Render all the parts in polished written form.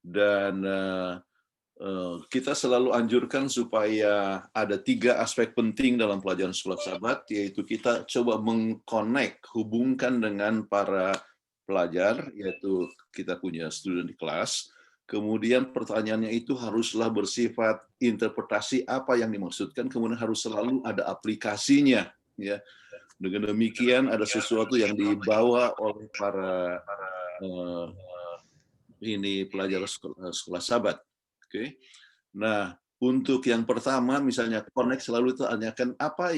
dan kita selalu anjurkan supaya ada 3 aspek penting dalam pelajaran sekolah Sabat, yaitu kita coba hubungkan dengan para pelajar, yaitu kita punya student di kelas. Kemudian pertanyaannya itu haruslah bersifat interpretasi apa yang dimaksudkan, kemudian harus selalu ada aplikasinya, ya. Dengan demikian ada sesuatu yang dibawa oleh para eh, pelajar sekolah Sabat. Oke. Nah, untuk yang pertama misalnya connect selalu tanyakan apa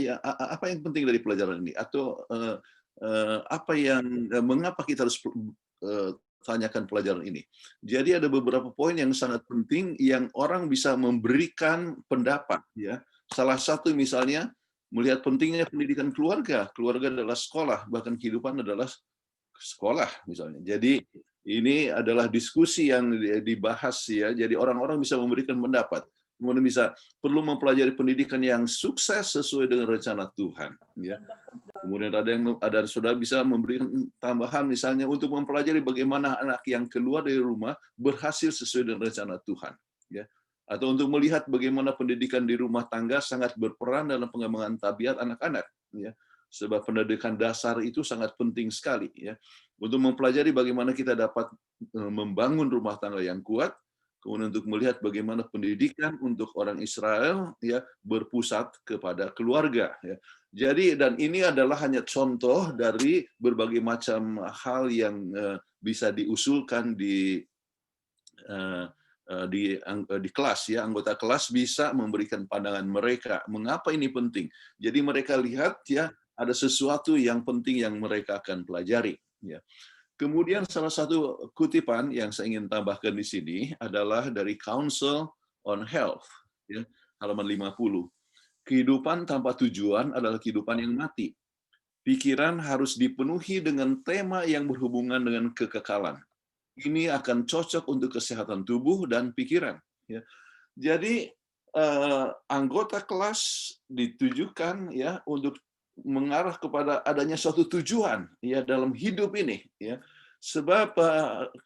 yang penting dari pelajaran ini atau mengapa kita harus tanyakan pelajaran ini. Jadi ada beberapa poin yang sangat penting yang orang bisa memberikan pendapat, ya. Salah satu misalnya melihat pentingnya pendidikan keluarga. Keluarga adalah sekolah, bahkan kehidupan adalah sekolah misalnya. Jadi ini adalah diskusi yang dibahas, ya. Jadi orang-orang bisa memberikan pendapat. Kemudian perlu mempelajari pendidikan yang sukses sesuai dengan rencana Tuhan, ya. Kemudian ada saudara bisa memberikan tambahan misalnya untuk mempelajari bagaimana anak yang keluar dari rumah berhasil sesuai dengan rencana Tuhan, ya. Atau untuk melihat bagaimana pendidikan di rumah tangga sangat berperan dalam pengembangan tabiat anak-anak, ya. Sebab pendidikan dasar itu sangat penting sekali, ya. Untuk mempelajari bagaimana kita dapat membangun rumah tangga yang kuat, kemudian untuk melihat bagaimana pendidikan untuk orang Israel, ya, berpusat kepada keluarga, ya. Jadi, dan ini adalah hanya contoh dari berbagai macam hal yang bisa diusulkan di kelas, ya. Anggota kelas bisa memberikan pandangan mereka mengapa ini penting. Jadi mereka lihat, ya, ada sesuatu yang penting yang mereka akan pelajari, ya. Kemudian salah satu kutipan yang saya ingin tambahkan di sini adalah dari Council on Health, ya, halaman 50. Kehidupan tanpa tujuan adalah kehidupan yang mati. Pikiran harus dipenuhi dengan tema yang berhubungan dengan kekekalan. Ini akan cocok untuk kesehatan tubuh dan pikiran, ya. Jadi anggota kelas ditujukan, ya, untuk mengarah kepada adanya suatu tujuan, ya, dalam hidup ini, ya. Sebab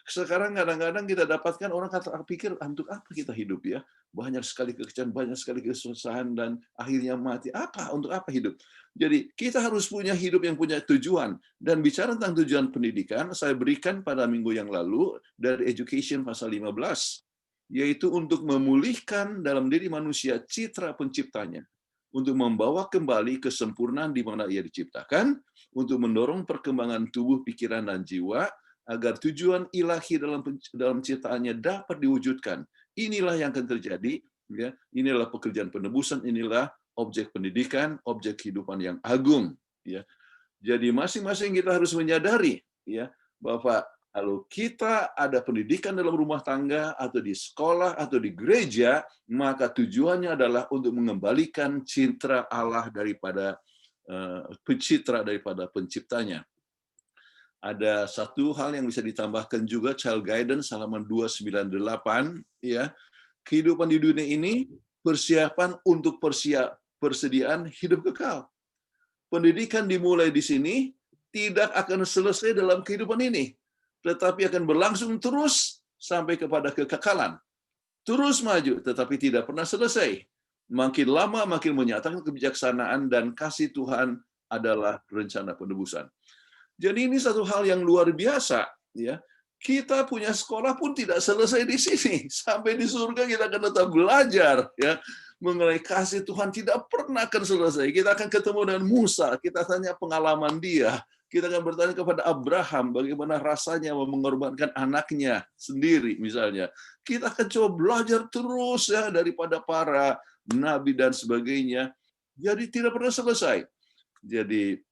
sekarang kadang-kadang kita dapatkan orang pikir untuk apa kita hidup, ya? Banyak sekali kekecewaan, banyak sekali kesusahan dan akhirnya mati. Untuk apa hidup? Jadi kita harus punya hidup yang punya tujuan. Dan bicara tentang tujuan pendidikan, saya berikan pada minggu yang lalu dari Education pasal 15, yaitu untuk memulihkan dalam diri manusia citra penciptanya, untuk membawa kembali kesempurnaan di mana ia diciptakan, untuk mendorong perkembangan tubuh, pikiran, dan jiwa, agar tujuan ilahi dalam ciptaannya dapat diwujudkan. Inilah yang akan terjadi, ya. Inilah pekerjaan penebusan, inilah objek pendidikan, objek kehidupan yang agung, ya. Jadi masing-masing kita harus menyadari, ya, bahwa kalau kita ada pendidikan dalam rumah tangga atau di sekolah atau di gereja, maka tujuannya adalah untuk mengembalikan citra Allah daripada penciptanya. Ada satu hal yang bisa ditambahkan juga, Child Guidance halaman 298, ya. Kehidupan di dunia ini persiapan untuk persediaan hidup kekal. Pendidikan dimulai di sini tidak akan selesai dalam kehidupan ini, tetapi akan berlangsung terus sampai kepada kekekalan. Terus maju, tetapi tidak pernah selesai. Makin lama makin menyatakan kebijaksanaan dan kasih Tuhan adalah rencana penebusan. Jadi ini satu hal yang luar biasa, ya. Kita punya sekolah pun tidak selesai di sini. Sampai di surga kita akan tetap belajar, ya, mengenai kasih Tuhan tidak pernah akan selesai. Kita akan ketemu dengan Musa, kita tanya pengalaman dia. Kita akan bertanya kepada Abraham bagaimana rasanya mengorbankan anaknya sendiri misalnya. Kita akan coba belajar terus, ya, daripada para nabi dan sebagainya. Jadi tidak pernah selesai. Jadi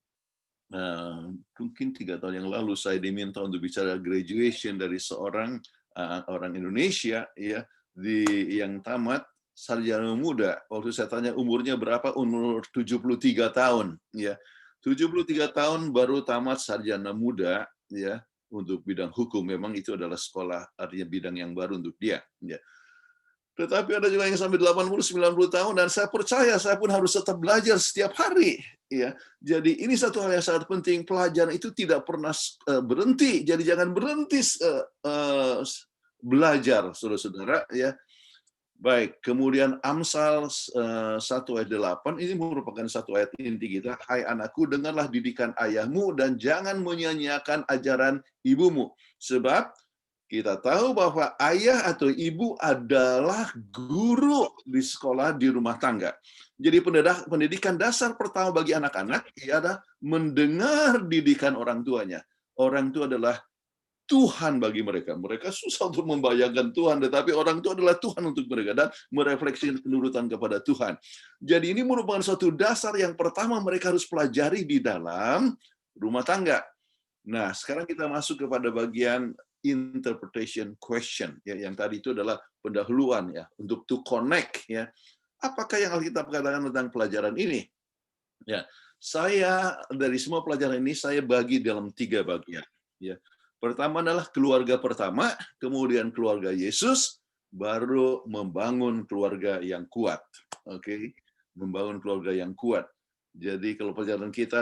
mungkin 3 tahun yang lalu saya diminta untuk bicara graduation dari seorang orang Indonesia, ya, yang tamat sarjana muda. Waktu saya tanya umurnya berapa, umur 73 tahun, ya. 73 tahun baru tamat sarjana muda, ya, untuk bidang hukum. Memang itu adalah sekolah, artinya bidang yang baru untuk dia, ya. Tetapi ada juga yang sampai 80-90 tahun, dan saya percaya saya pun harus tetap belajar setiap hari, ya. Jadi ini satu hal yang sangat penting, pelajaran itu tidak pernah berhenti. Jadi jangan berhenti belajar, saudara-saudara, ya. Baik, kemudian Amsal 1 ayat 8 ini merupakan satu ayat inti kita. Hai anakku, dengarlah didikan ayahmu dan jangan menyanyiakan ajaran ibumu. Sebab kita tahu bahwa ayah atau ibu adalah guru di sekolah, di rumah tangga. Jadi pendidikan dasar pertama bagi anak-anak ialah mendengar didikan orang tuanya. Orang tua adalah Tuhan bagi mereka. Mereka susah untuk membayangkan Tuhan, tetapi orang itu adalah Tuhan untuk mereka dan merefleksikan penurutan kepada Tuhan. Jadi ini merupakan suatu dasar yang pertama mereka harus pelajari di dalam rumah tangga. Nah, sekarang kita masuk kepada bagian interpretation question, ya, yang tadi itu adalah pendahuluan, ya, untuk to connect, ya. Apakah yang Alkitab katakan tentang pelajaran ini? Ya, saya dari semua pelajaran ini saya bagi dalam 3 bagian. Ya. Pertama adalah keluarga pertama, kemudian keluarga Yesus, baru membangun keluarga yang kuat. Oke, membangun keluarga yang kuat. Jadi kalau pelajaran kita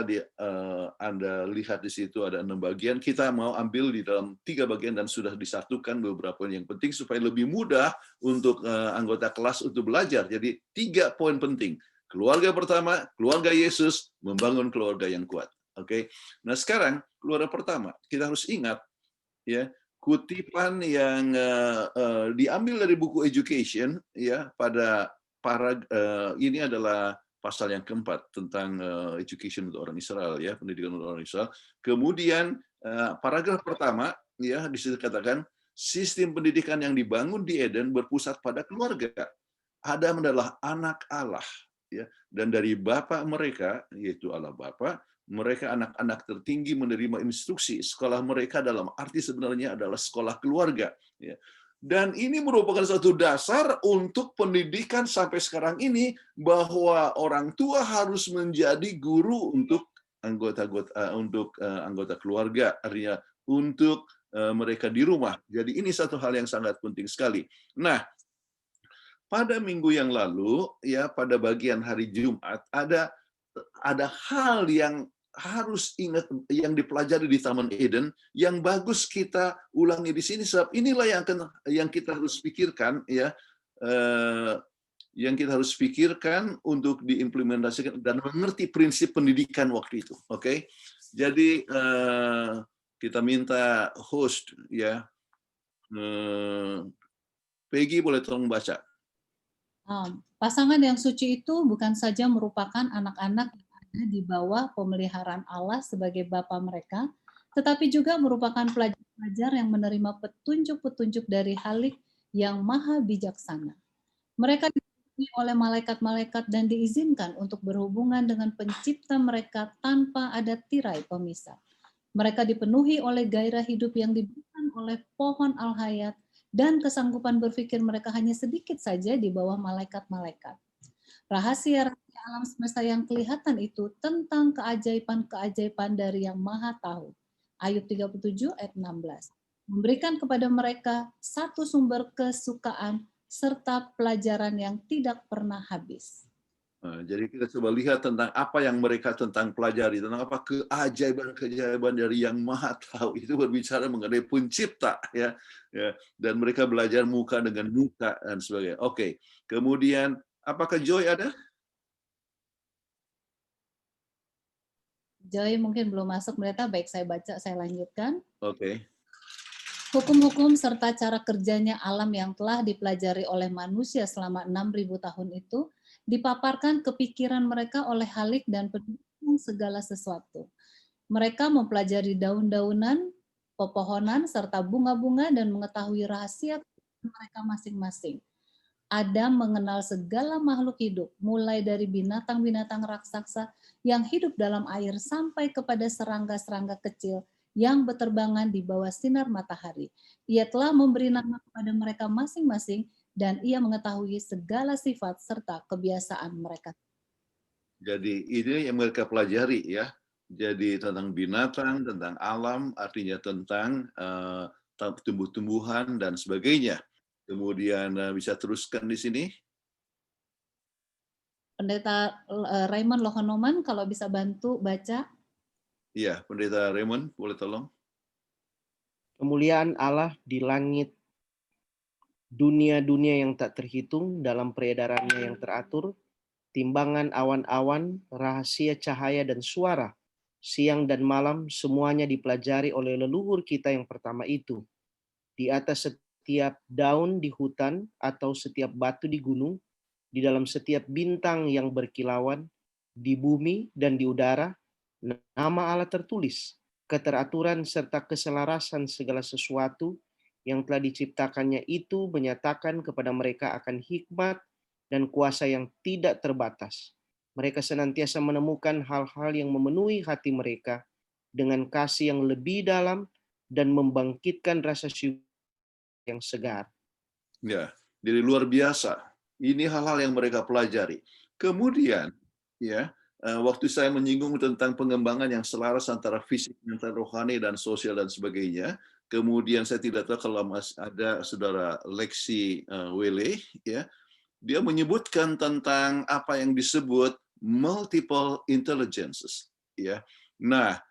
Anda lihat di situ ada 6 bagian, kita mau ambil di dalam 3 bagian dan sudah disatukan beberapa yang penting supaya lebih mudah untuk anggota kelas untuk belajar. Jadi 3 poin penting. Keluarga pertama, keluarga Yesus, membangun keluarga yang kuat. Oke. Nah, sekarang keluarga pertama, kita harus ingat, ya, kutipan yang diambil dari buku Education, ya, pada ini adalah pasal yang keempat tentang education untuk orang Israel, ya, pendidikan untuk orang Israel. Kemudian paragraf pertama, ya, di situ katakan sistem pendidikan yang dibangun di Eden berpusat pada keluarga. Adam adalah anak Allah, ya, dan dari Bapa mereka, yaitu Allah Bapa, mereka anak-anak tertinggi menerima instruksi. Sekolah mereka dalam arti sebenarnya adalah sekolah keluarga. Ya. Dan ini merupakan satu dasar untuk pendidikan sampai sekarang ini, bahwa orang tua harus menjadi guru untuk anggota keluarga, artinya untuk mereka di rumah. Jadi ini satu hal yang sangat penting sekali. Nah, pada minggu yang lalu, ya, pada bagian hari Jumat, ada hal yang harus ingat yang dipelajari di Taman Eden yang bagus kita ulangi di sini, sebab inilah yang kita harus pikirkan, ya, yang kita harus pikirkan untuk diimplementasikan dan mengerti prinsip pendidikan waktu itu. Oke, jadi kita minta host, ya, Peggy boleh tolong baca. Pasangan yang suci itu bukan saja merupakan anak-anak yang ada di bawah pemeliharaan Allah sebagai bapa mereka, tetapi juga merupakan pelajar-pelajar yang menerima petunjuk-petunjuk dari Halik yang maha bijaksana. Mereka dipenuhi oleh malaikat-malaikat dan diizinkan untuk berhubungan dengan pencipta mereka tanpa ada tirai pemisah. Mereka dipenuhi oleh gairah hidup yang diberikan oleh pohon al-hayat, dan kesanggupan berpikir mereka hanya sedikit saja di bawah malaikat-malaikat. Rahasia-rahasia alam semesta yang kelihatan itu tentang keajaiban-keajaiban dari Yang Maha Tahu. Ayub 37 ayat 16. Memberikan kepada mereka satu sumber kesukaan serta pelajaran yang tidak pernah habis. Jadi kita coba lihat tentang apa yang mereka pelajari, tentang apa keajaiban-keajaiban dari Yang Maha Tahu. Itu berbicara mengenai pencipta, ya, dan mereka belajar muka dengan muka dan sebagainya. Oke, kemudian apakah Joy ada? Joy mungkin belum masuk, mereka. Baik, saya baca, saya lanjutkan. Oke. Hukum-hukum serta cara kerjanya alam yang telah dipelajari oleh manusia selama 6.000 tahun itu dipaparkan ke pikiran mereka oleh Halik dan pendukung segala sesuatu. Mereka mempelajari daun-daunan, pepohonan, serta bunga-bunga dan mengetahui rahasia mereka masing-masing. Adam mengenal segala makhluk hidup, mulai dari binatang-binatang raksasa yang hidup dalam air sampai kepada serangga-serangga kecil yang berterbangan di bawah sinar matahari. Ia telah memberi nama kepada mereka masing-masing dan ia mengetahui segala sifat serta kebiasaan mereka. Jadi ini yang mereka pelajari, ya. Jadi tentang binatang, tentang alam, artinya tentang tumbuh-tumbuhan dan sebagainya. Kemudian bisa teruskan di sini. Pendeta Raymond Lohonoman, kalau bisa bantu baca. Iya, Pendeta Raymond, boleh tolong. Kemuliaan Allah di langit dunia-dunia yang tak terhitung dalam peredarannya yang teratur, timbangan awan-awan, rahasia cahaya dan suara, siang dan malam, semuanya dipelajari oleh leluhur kita yang pertama itu. Di atas setiap daun di hutan atau setiap batu di gunung, di dalam setiap bintang yang berkilauan, di bumi dan di udara, nama Allah tertulis, keteraturan serta keselarasan segala sesuatu yang telah diciptakannya itu menyatakan kepada mereka akan hikmat dan kuasa yang tidak terbatas. Mereka senantiasa menemukan hal-hal yang memenuhi hati mereka dengan kasih yang lebih dalam dan membangkitkan rasa syukur yang segar. Ya, jadi luar biasa. Ini hal-hal yang mereka pelajari. Kemudian, ya, waktu saya menyinggung tentang pengembangan yang selaras antara fisik, mental, rohani, dan sosial dan sebagainya. Kemudian saya tidak tahu kalau ada saudara Lexi Wele, ya, dia menyebutkan tentang apa yang disebut multiple intelligences. Ya, nah.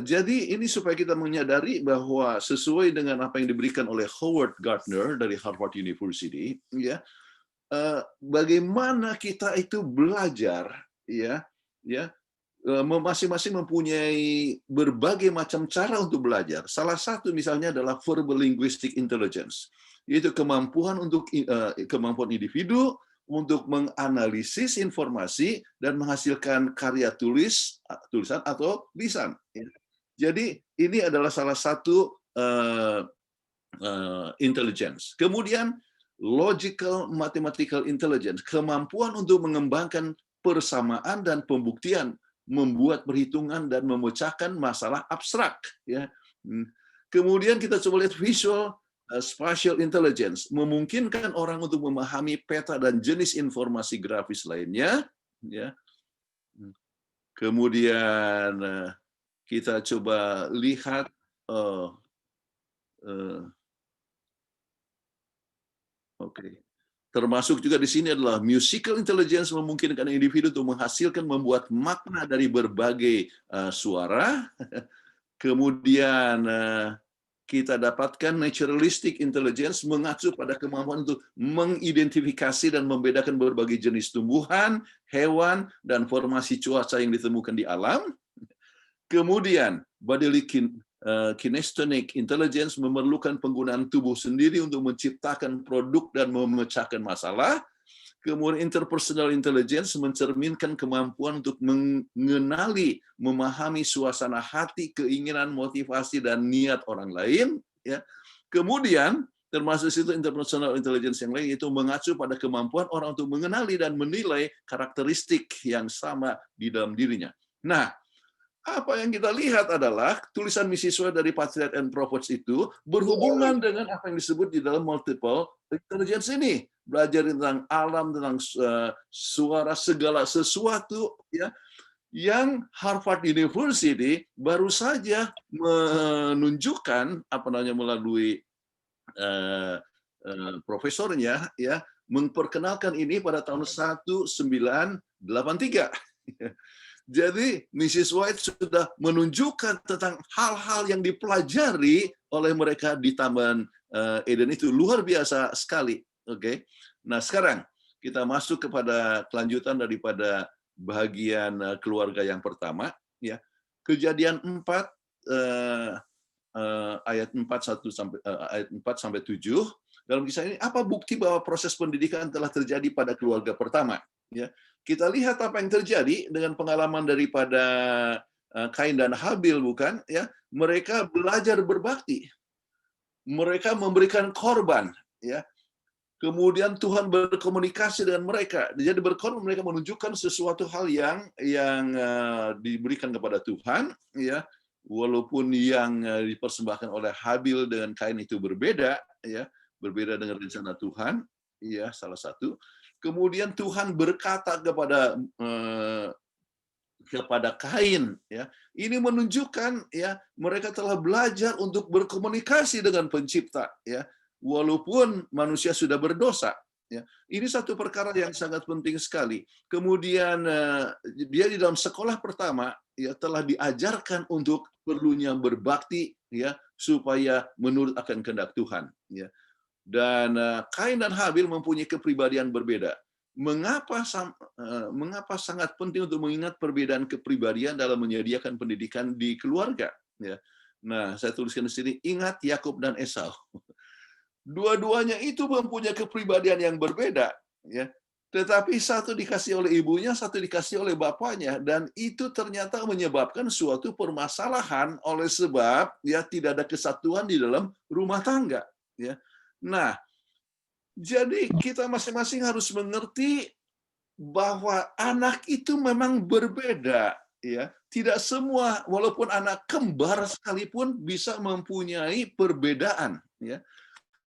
Jadi ini supaya kita menyadari bahwa sesuai dengan apa yang diberikan oleh Howard Gardner dari Harvard University, ya, bagaimana kita itu belajar, ya, masing-masing mempunyai berbagai macam cara untuk belajar. Salah satu misalnya adalah verbal linguistic intelligence, yaitu kemampuan kemampuan individu untuk menganalisis informasi dan menghasilkan karya tulisan atau lisan. Jadi ini adalah salah satu intelligence. Kemudian logical mathematical intelligence, kemampuan untuk mengembangkan persamaan dan pembuktian, membuat perhitungan dan memecahkan masalah abstrak. Ya. Kemudian kita coba lihat visual spatial intelligence, memungkinkan orang untuk memahami peta dan jenis informasi grafis lainnya. Ya. Kemudian kita coba lihat termasuk juga di sini adalah musical intelligence, memungkinkan individu untuk menghasilkan, membuat makna dari berbagai suara. Kemudian kita dapatkan naturalistic intelligence, mengacu pada kemampuan untuk mengidentifikasi dan membedakan berbagai jenis tumbuhan, hewan, dan formasi cuaca yang ditemukan di alam. Kemudian bodily kinesthetic intelligence, memerlukan penggunaan tubuh sendiri untuk menciptakan produk dan memecahkan masalah. Kemudian interpersonal intelligence, mencerminkan kemampuan untuk mengenali, memahami suasana hati, keinginan, motivasi, dan niat orang lain. Ya. Kemudian termasuk situ interpersonal intelligence yang lain, itu mengacu pada kemampuan orang untuk mengenali dan menilai karakteristik yang sama di dalam dirinya. Nah, apa yang kita lihat adalah tulisan mahasiswa dari Patriarch and Prophets itu berhubungan dengan apa yang disebut di dalam multiple intelligence ini. Belajar tentang alam, tentang suara, segala sesuatu, ya, yang Harvard University baru saja menunjukkan melalui profesornya, ya, memperkenalkan ini pada tahun 1983. Jadi Mrs. White sudah menunjukkan tentang hal-hal yang dipelajari oleh mereka di Taman Eden itu luar biasa sekali. Oke. Nah, sekarang kita masuk kepada kelanjutan daripada bagian keluarga yang pertama, ya. Kejadian 4 ayat 4 sampai 7. Dalam kisah ini, apa bukti bahwa proses pendidikan telah terjadi pada keluarga pertama? Ya, kita lihat apa yang terjadi dengan pengalaman daripada Kain dan Habil, bukan? Ya, mereka belajar berbakti, mereka memberikan korban, ya. Kemudian Tuhan berkomunikasi dengan mereka. Jadi berkorban, mereka menunjukkan sesuatu hal yang diberikan kepada Tuhan, ya. Walaupun yang dipersembahkan oleh Habil dengan Kain itu berbeda, ya, berbeda dengan rencana Tuhan, ya, salah satu. Kemudian Tuhan berkata kepada Kain, ya, ini menunjukkan, ya, mereka telah belajar untuk berkomunikasi dengan Pencipta, ya, walaupun manusia sudah berdosa, ya. Ini satu perkara yang sangat penting sekali. Kemudian dia di dalam sekolah pertama, ya, telah diajarkan untuk perlunya berbakti, ya, supaya menurut akan kehendak Tuhan, ya. Dan Kain dan Habil mempunyai kepribadian berbeda. Mengapa sangat penting untuk mengingat perbedaan kepribadian dalam menyediakan pendidikan di keluarga? Ya. Nah, saya tuliskan di sini, ingat Yakub dan Esau. Dua-duanya itu mempunyai kepribadian yang berbeda, ya. Tetapi satu dikasih oleh ibunya, satu dikasih oleh bapaknya, dan itu ternyata menyebabkan suatu permasalahan oleh sebab ya tidak ada kesatuan di dalam rumah tangga, ya. Nah, jadi kita masing-masing harus mengerti bahwa anak itu memang berbeda, ya. Tidak semua, walaupun anak kembar sekalipun bisa mempunyai perbedaan, ya.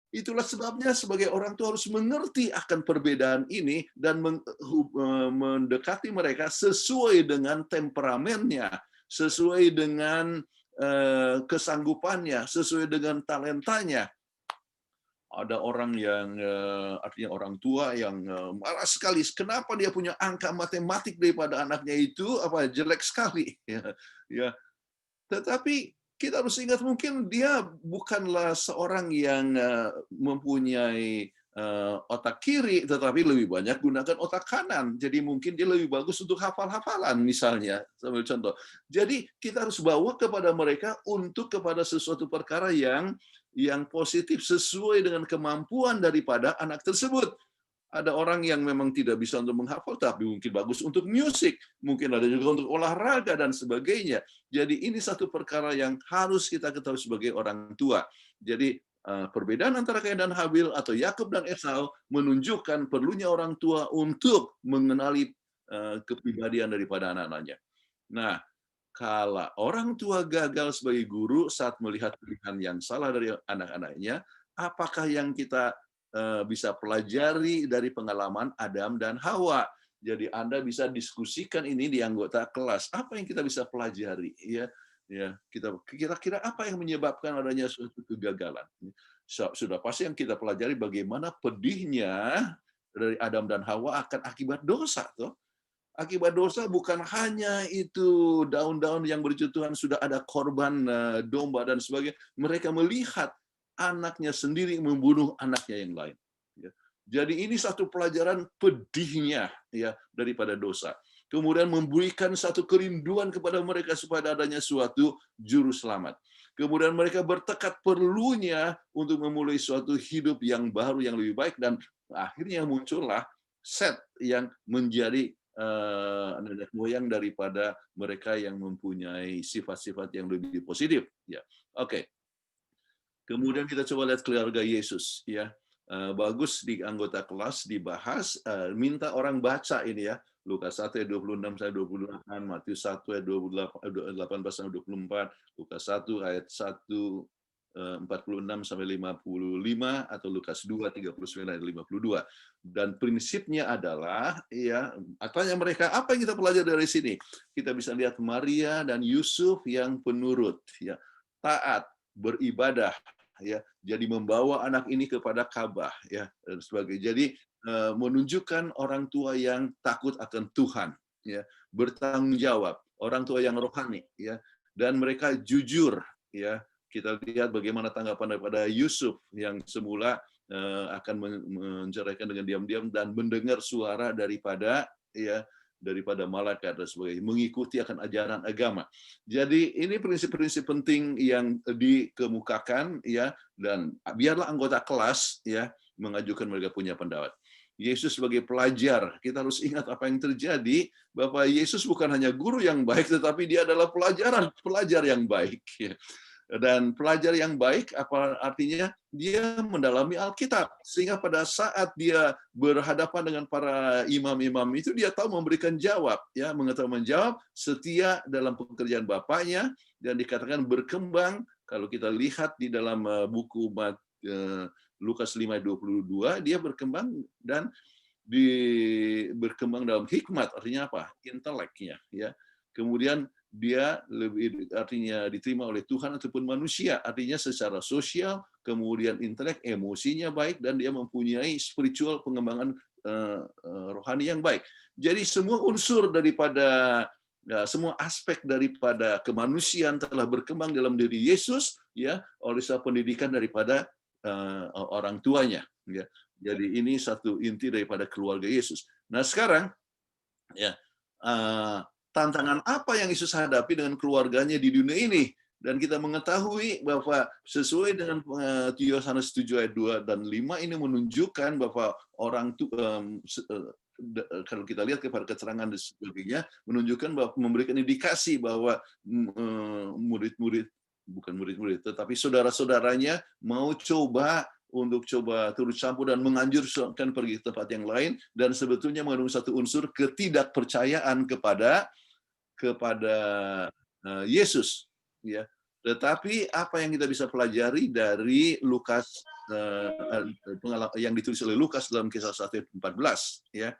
Itulah sebabnya sebagai orang tua harus mengerti akan perbedaan ini dan mendekati mereka sesuai dengan temperamennya, sesuai dengan kesanggupannya, sesuai dengan talentanya. Ada orang yang artinya orang tua yang marah sekali. Kenapa dia punya angka matematik daripada anaknya itu jelek sekali, ya. Tetapi kita harus ingat mungkin dia bukanlah seorang yang mempunyai otak kiri, tetapi lebih banyak gunakan otak kanan. Jadi mungkin dia lebih bagus untuk hafal-hafalan misalnya, sambil contoh. Jadi kita harus bawa kepada mereka untuk kepada sesuatu perkara yang positif sesuai dengan kemampuan daripada anak tersebut. Ada orang yang memang tidak bisa untuk menghafal, tapi mungkin bagus untuk musik. Mungkin ada juga untuk olahraga dan sebagainya. Jadi ini satu perkara yang harus kita ketahui sebagai orang tua. Jadi perbedaan antara Kain dan Habil atau Yakub dan Esau menunjukkan perlunya orang tua untuk mengenali kepribadian daripada anak-anaknya. Nah, kalau orang tua gagal sebagai guru saat melihat pilihan yang salah dari anak-anaknya, apakah yang kita bisa pelajari dari pengalaman Adam dan Hawa? Jadi Anda bisa diskusikan ini di anggota kelas. Apa yang kita bisa pelajari? Ya, kita kira-kira apa yang menyebabkan adanya suatu kegagalan? Sudah pasti yang kita pelajari bagaimana pedihnya dari Adam dan Hawa akan akibat dosa, toh. Akibat dosa bukan hanya itu daun-daun yang berjatuhan, sudah ada korban domba dan sebagainya. Mereka melihat anaknya sendiri membunuh anaknya yang lain. Jadi ini satu pelajaran pedihnya ya daripada dosa. Kemudian memberikan satu kerinduan kepada mereka supaya adanya suatu juru selamat. Kemudian mereka bertekad perlunya untuk memulai suatu hidup yang baru, yang lebih baik, dan akhirnya muncullah Set yang menjadi nenek moyang daripada mereka yang mempunyai sifat-sifat yang lebih positif. Ya, oke. Kemudian kita coba lihat keluarga Yesus, ya. Bagus di anggota kelas dibahas, minta orang baca ini ya. Lukas 1 ayat 26 sampai 28, Matius 1 ayat 18 sampai 24, Lukas 1 ayat 46 sampai 55 atau Lukas 2 39 ayat 52. Dan prinsipnya adalah ya, tanya mereka apa yang kita pelajari dari sini? Kita bisa lihat Maria dan Yusuf yang penurut, ya, taat, beribadah, ya, jadi membawa anak ini kepada Ka'bah, ya, dan sebagainya. Jadi menunjukkan orang tua yang takut akan Tuhan, ya, bertanggung jawab, orang tua yang rohani, ya, dan mereka jujur, ya. Kita lihat bagaimana tanggapan daripada Yusuf yang semula akan menceraikan dengan diam-diam dan mendengar suara daripada malaikat dan sebagainya, mengikuti akan ajaran agama. Jadi ini prinsip-prinsip penting yang dikemukakan, ya, dan biarlah anggota kelas ya mengajukan mereka punya pendapat. Yesus sebagai pelajar, kita harus ingat apa yang terjadi, bahwa Yesus bukan hanya guru yang baik, tetapi dia adalah pelajar yang baik. Ya. Dan pelajar yang baik apa artinya? Dia mendalami Alkitab sehingga pada saat dia berhadapan dengan para imam-imam itu dia tahu memberikan jawab, ya, mengetahui menjawab, setia dalam pekerjaan bapaknya, dan dikatakan berkembang. Kalau kita lihat di dalam buku Lukas 5:22, dia berkembang dan berkembang dalam hikmat, artinya apa? Inteleknya, ya. Kemudian dia lebih artinya diterima oleh Tuhan ataupun manusia, artinya secara sosial, kemudian intelek, emosinya baik, dan dia mempunyai spiritual, pengembangan rohani yang baik. Jadi semua unsur daripada semua aspek daripada kemanusiaan telah berkembang dalam diri Yesus, ya, oleh sebab pendidikan daripada orang tuanya. Ya. Jadi ini satu inti daripada keluarga Yesus. Nah sekarang, ya tantangan apa yang Yesus hadapi dengan keluarganya di dunia ini? Dan kita mengetahui bahwa sesuai dengan Yohanes 7 ayat 2 dan 5 ini menunjukkan bahwa orang kalau kita lihat kepada keterangan dan sebagainya, menunjukkan bahwa memberikan indikasi bahwa murid-murid, bukan murid-murid, tetapi saudara-saudaranya mau coba turut campur dan menganjurkan pergi ke tempat yang lain, dan sebetulnya mengandung satu unsur ketidakpercayaan kepada Yesus. Ya, tetapi apa yang kita bisa pelajari dari Lukas yang ditulis oleh Lukas dalam kisah 1:14, ya,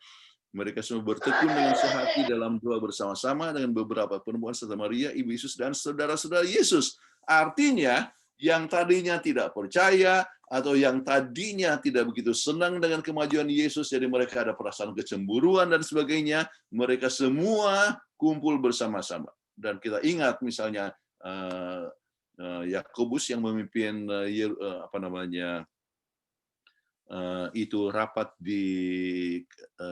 mereka semua bertekun dengan sehati dalam doa bersama-sama dengan beberapa perempuan serta Maria ibu Yesus dan saudara-saudara Yesus. Artinya yang tadinya tidak percaya atau yang tadinya tidak begitu senang dengan kemajuan Yesus, jadi mereka ada perasaan kecemburuan dan sebagainya, mereka semua kumpul bersama-sama. Dan kita ingat misalnya Yakobus yang memimpin itu rapat di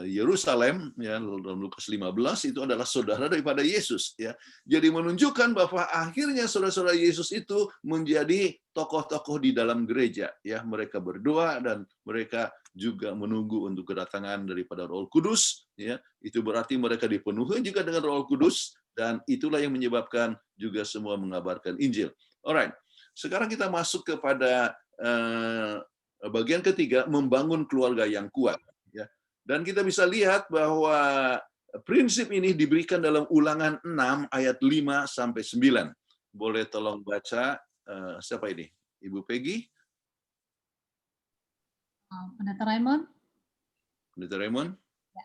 Yerusalem, ya, dalam Lukas 15 itu adalah saudara daripada Yesus, ya. Jadi menunjukkan bahwa akhirnya saudara-saudara Yesus itu menjadi tokoh-tokoh di dalam gereja, ya. Mereka berdoa dan mereka juga menunggu untuk kedatangan daripada Roh Kudus, ya. Itu berarti mereka dipenuhi juga dengan Roh Kudus, dan itulah yang menyebabkan juga semua mengabarkan Injil. Alright, sekarang kita masuk kepada bagian ketiga, membangun keluarga yang kuat. Ya. Dan kita bisa lihat bahwa prinsip ini diberikan dalam Ulangan 6 ayat 5-9. Boleh tolong baca, siapa ini? Ibu Peggy? Pendeta Raymond? Pendeta Raymond?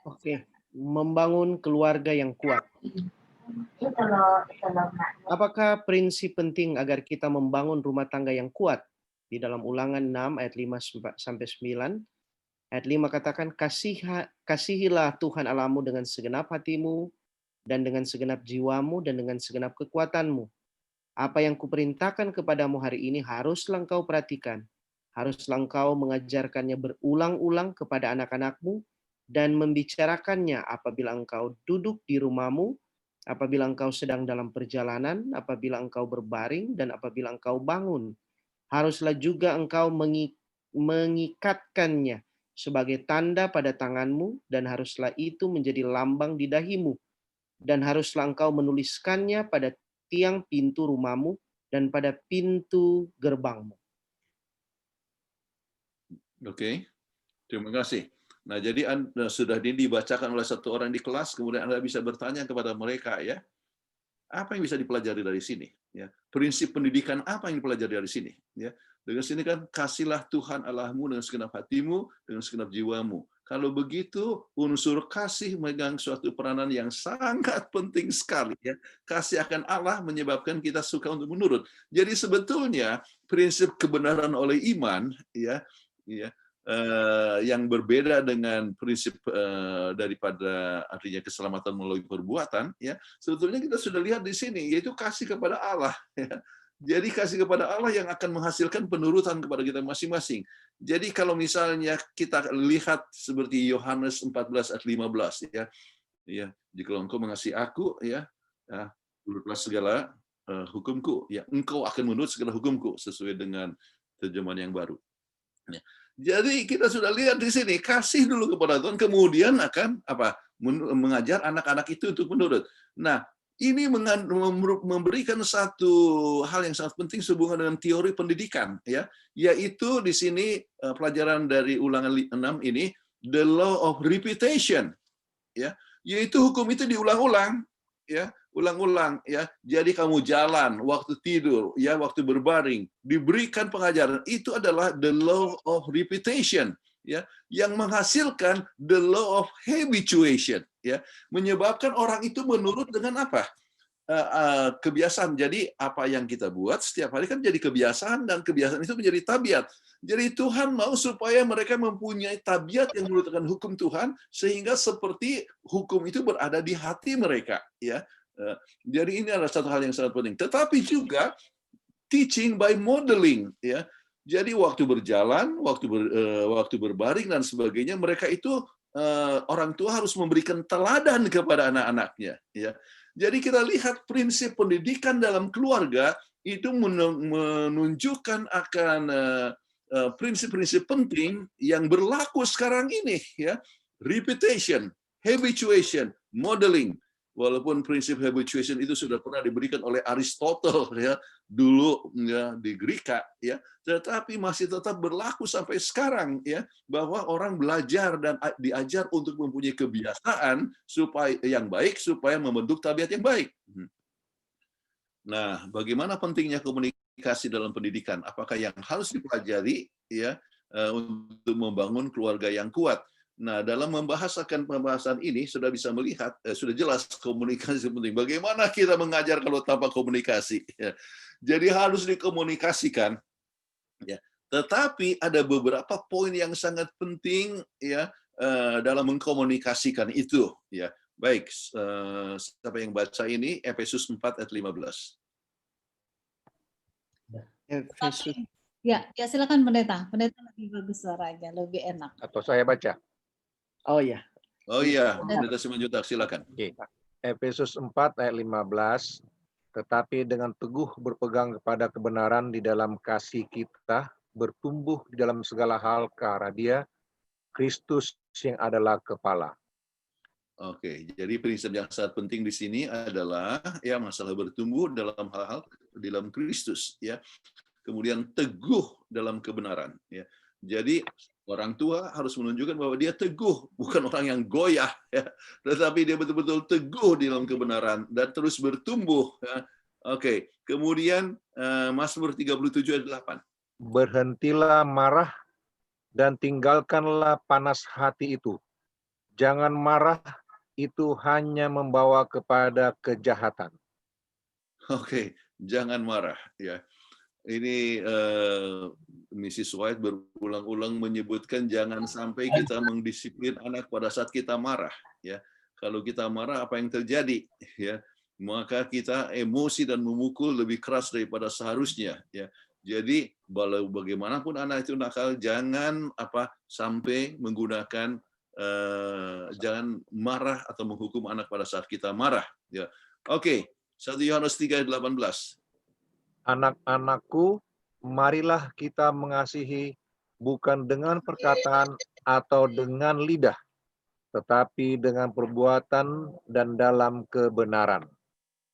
Oke, membangun keluarga yang kuat. Apakah prinsip penting agar kita membangun rumah tangga yang kuat? Di dalam Ulangan 6 ayat 5-9, ayat 5 katakan, kasihilah Tuhan Allahmu dengan segenap hatimu, dan dengan segenap jiwamu, dan dengan segenap kekuatanmu. Apa yang kuperintahkan kepadamu hari ini haruslah engkau perhatikan. Haruslah engkau mengajarkannya berulang-ulang kepada anak-anakmu, dan membicarakannya apabila engkau duduk di rumahmu, apabila engkau sedang dalam perjalanan, apabila engkau berbaring, dan apabila engkau bangun. Haruslah juga engkau mengikatkannya sebagai tanda pada tanganmu, dan haruslah itu menjadi lambang di dahimu. Dan haruslah engkau menuliskannya pada tiang pintu rumahmu dan pada pintu gerbangmu. Oke, terima kasih. Nah, jadi sudah dibacakan oleh satu orang di kelas, kemudian Anda bisa bertanya kepada mereka, ya, apa yang bisa dipelajari dari sini? Ya, prinsip pendidikan apa yang dipelajari dari sini? Ya, dengan sini kan, kasihlah Tuhan Allahmu dengan segenap hatimu, dengan segenap jiwamu. Kalau begitu, unsur kasih memegang suatu peranan yang sangat penting sekali. Ya, kasih akan Allah menyebabkan kita suka untuk menurut. Jadi sebetulnya prinsip kebenaran oleh iman, ya, yang berbeda dengan prinsip daripada artinya keselamatan melalui perbuatan, ya, sebetulnya kita sudah lihat di sini, yaitu kasih kepada Allah. Ya. Jadi kasih kepada Allah yang akan menghasilkan penurutan kepada kita masing-masing. Jadi kalau misalnya kita lihat seperti Yohanes 14 ayat 15, ya, jika engkau mengasihi aku, ya, turutlah segala hukumku, ya, engkau akan menurut segala hukumku, sesuai dengan terjemahan yang baru. Ya. Jadi kita sudah lihat di sini, kasih dulu kepada Tuhan, kemudian akan mengajar anak-anak itu untuk menurut. Nah, ini memberikan satu hal yang sangat penting sehubungan dengan teori pendidikan, ya, yaitu di sini pelajaran dari Ulangan 6 ini, the law of repetition, ya, yaitu hukum itu diulang-ulang, ya, ulang-ulang, ya. Jadi kamu jalan, waktu tidur, ya, waktu berbaring, diberikan pengajaran, itu adalah the law of repetition, ya, yang menghasilkan the law of habituation, ya, menyebabkan orang itu menurut dengan apa? Kebiasaan. Jadi apa yang kita buat setiap hari kan jadi kebiasaan, dan kebiasaan itu menjadi tabiat. Jadi Tuhan mau supaya mereka mempunyai tabiat yang menurut dengan hukum Tuhan, sehingga seperti hukum itu berada di hati mereka, ya. Jadi ini adalah satu hal yang sangat penting. Tetapi juga teaching by modeling, ya. Jadi waktu berjalan, waktu berbaring dan sebagainya, mereka itu orang tua harus memberikan teladan kepada anak-anaknya. Ya, jadi kita lihat prinsip pendidikan dalam keluarga itu menunjukkan akan prinsip-prinsip penting yang berlaku sekarang ini. Ya, repetition, habituation, modeling. Walaupun prinsip habituation itu sudah pernah diberikan oleh Aristotle ya dulu ya di Greka ya, tetapi masih tetap berlaku sampai sekarang ya, bahwa orang belajar dan diajar untuk mempunyai kebiasaan supaya yang baik supaya membentuk tabiat yang baik. Nah, bagaimana pentingnya komunikasi dalam pendidikan? Apakah yang harus dipelajari ya untuk membangun keluarga yang kuat? Nah, dalam membahas akan pembahasan ini sudah bisa melihat, sudah jelas komunikasi penting. Bagaimana kita mengajar kalau tanpa komunikasi? Ya. Jadi harus dikomunikasikan. Ya. Tetapi ada beberapa poin yang sangat penting ya dalam mengkomunikasikan itu. Ya. Baik, siapa yang baca ini? Efesus 4 ayat 15. Efesus. Ya, silakan pendeta. Pendeta lebih bagus suaranya, lebih enak. Atau saya baca. Oh ya. Oh iya, Pendeta Simanjuntak, silakan. Oke. Efesus 4 ayat 15, tetapi dengan teguh berpegang kepada kebenaran di dalam kasih kita, bertumbuh di dalam segala hal ke arah Dia, Kristus yang adalah kepala. Oke, jadi prinsip yang sangat penting di sini adalah ya masalah bertumbuh dalam hal-hal di dalam Kristus ya. Kemudian teguh dalam kebenaran ya. Jadi orang tua harus menunjukkan bahwa dia teguh, bukan orang yang goyah ya, tetapi dia betul-betul teguh di dalam kebenaran dan terus bertumbuh ya. Oke, kemudian Mazmur 37 ayat 8. Berhentilah marah dan tinggalkanlah panas hati itu. Jangan marah, itu hanya membawa kepada kejahatan. Oke, jangan marah ya. Ini Mrs. White berulang-ulang menyebutkan jangan sampai kita mendisiplin anak pada saat kita marah ya. Kalau kita marah apa yang terjadi ya? Maka kita emosi dan memukul lebih keras daripada seharusnya ya. Jadi bagaimanapun anak itu nakal, jangan sampai menggunakan jangan marah atau menghukum anak pada saat kita marah ya. Oke, 1 Yohanes 3 ayat 18. Anak-anakku, marilah kita mengasihi bukan dengan perkataan atau dengan lidah, tetapi dengan perbuatan dan dalam kebenaran.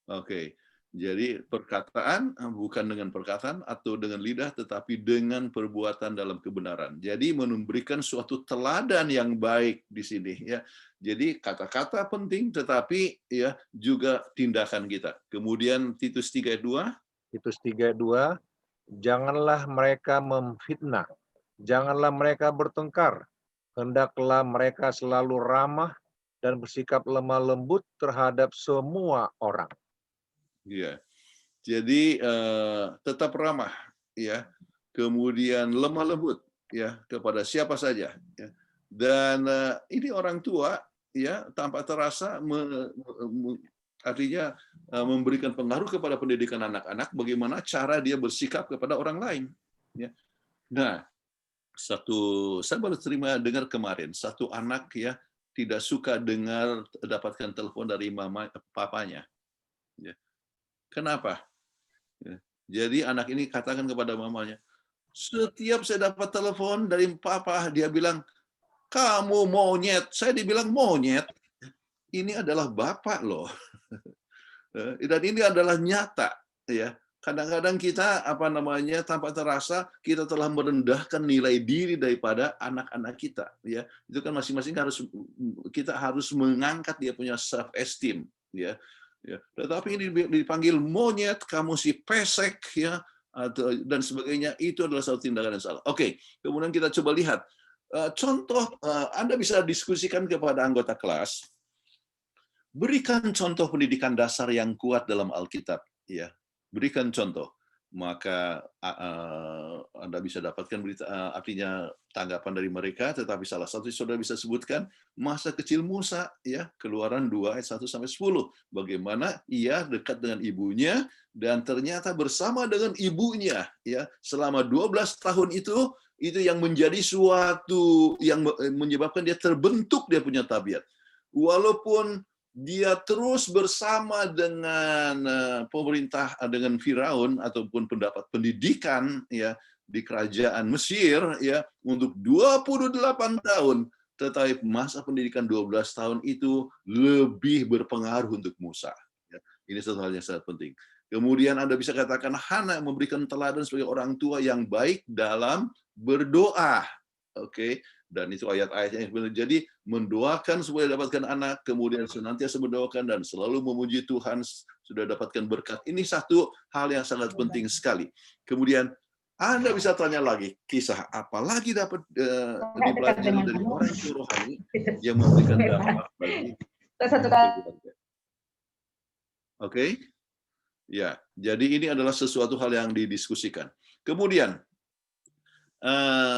Oke, jadi perkataan bukan dengan perkataan atau dengan lidah, tetapi dengan perbuatan dalam kebenaran. Jadi memberikan suatu teladan yang baik di sini ya. Jadi kata-kata penting, tetapi ya juga tindakan kita. Kemudian Titus 3 ayat 2. Titus 3:2, janganlah mereka memfitnah, janganlah mereka bertengkar, hendaklah mereka selalu ramah dan bersikap lemah lembut terhadap semua orang. Ya, jadi tetap ramah, ya, kemudian lemah lembut, ya, kepada siapa saja, ya. Dan ini orang tua, ya, tanpa terasa artinya memberikan pengaruh kepada pendidikan anak-anak, bagaimana cara dia bersikap kepada orang lain. Ya. Nah, saya baru dengar kemarin, satu anak ya tidak suka dapatkan telepon dari papanya. Ya. Kenapa? Ya. Jadi anak ini katakan kepada mamanya, setiap saya dapat telepon dari papa, dia bilang, kamu monyet. Saya dibilang monyet. Ini adalah bapak loh. Dan ini adalah nyata, ya. Kadang-kadang kita tanpa terasa kita telah merendahkan nilai diri daripada anak-anak kita, ya. Itu kan masing-masing kita harus mengangkat dia punya self esteem, ya. Ya. Tetapi ini dipanggil monyet, kamu si pesek, ya, dan sebagainya, itu adalah satu tindakan yang salah. Oke, kemudian kita coba lihat contoh. Anda bisa diskusikan kepada anggota kelas. Berikan contoh pendidikan dasar yang kuat dalam Alkitab, ya. Berikan contoh. maka Anda bisa dapatkan berita, artinya tanggapan dari mereka, tetapi salah satu saudara bisa sebutkan masa kecil Musa, ya, Keluaran 2 ayat 1 sampai 10. Bagaimana ia dekat dengan ibunya dan ternyata bersama dengan ibunya, ya, selama 12 tahun itu yang menjadi suatu yang menyebabkan dia terbentuk dia punya tabiat. Walaupun dia terus bersama dengan pemerintah, dengan Firaun ataupun pendapat pendidikan, ya, di kerajaan Mesir, ya, untuk 28 tahun, tetapi masa pendidikan 12 tahun itu lebih berpengaruh untuk Musa. Ya, ini satu hal yang sangat penting. Kemudian Anda bisa katakan Hana memberikan teladan sebagai orang tua yang baik dalam berdoa. Oke, dan itu ayat-ayatnya yang benar. Jadi mendoakan supaya dapatkan anak, kemudian senantiasa mendoakan dan selalu memuji Tuhan sudah dapatkan berkat. Ini satu hal yang sangat penting sekali. Kemudian Anda bisa tanya lagi, kisah apa lagi dapat dipelajari dari orang tua rohani yang memberikan dampak bagi kehidupan. Oke? Ya, jadi ini adalah sesuatu hal yang didiskusikan. Kemudian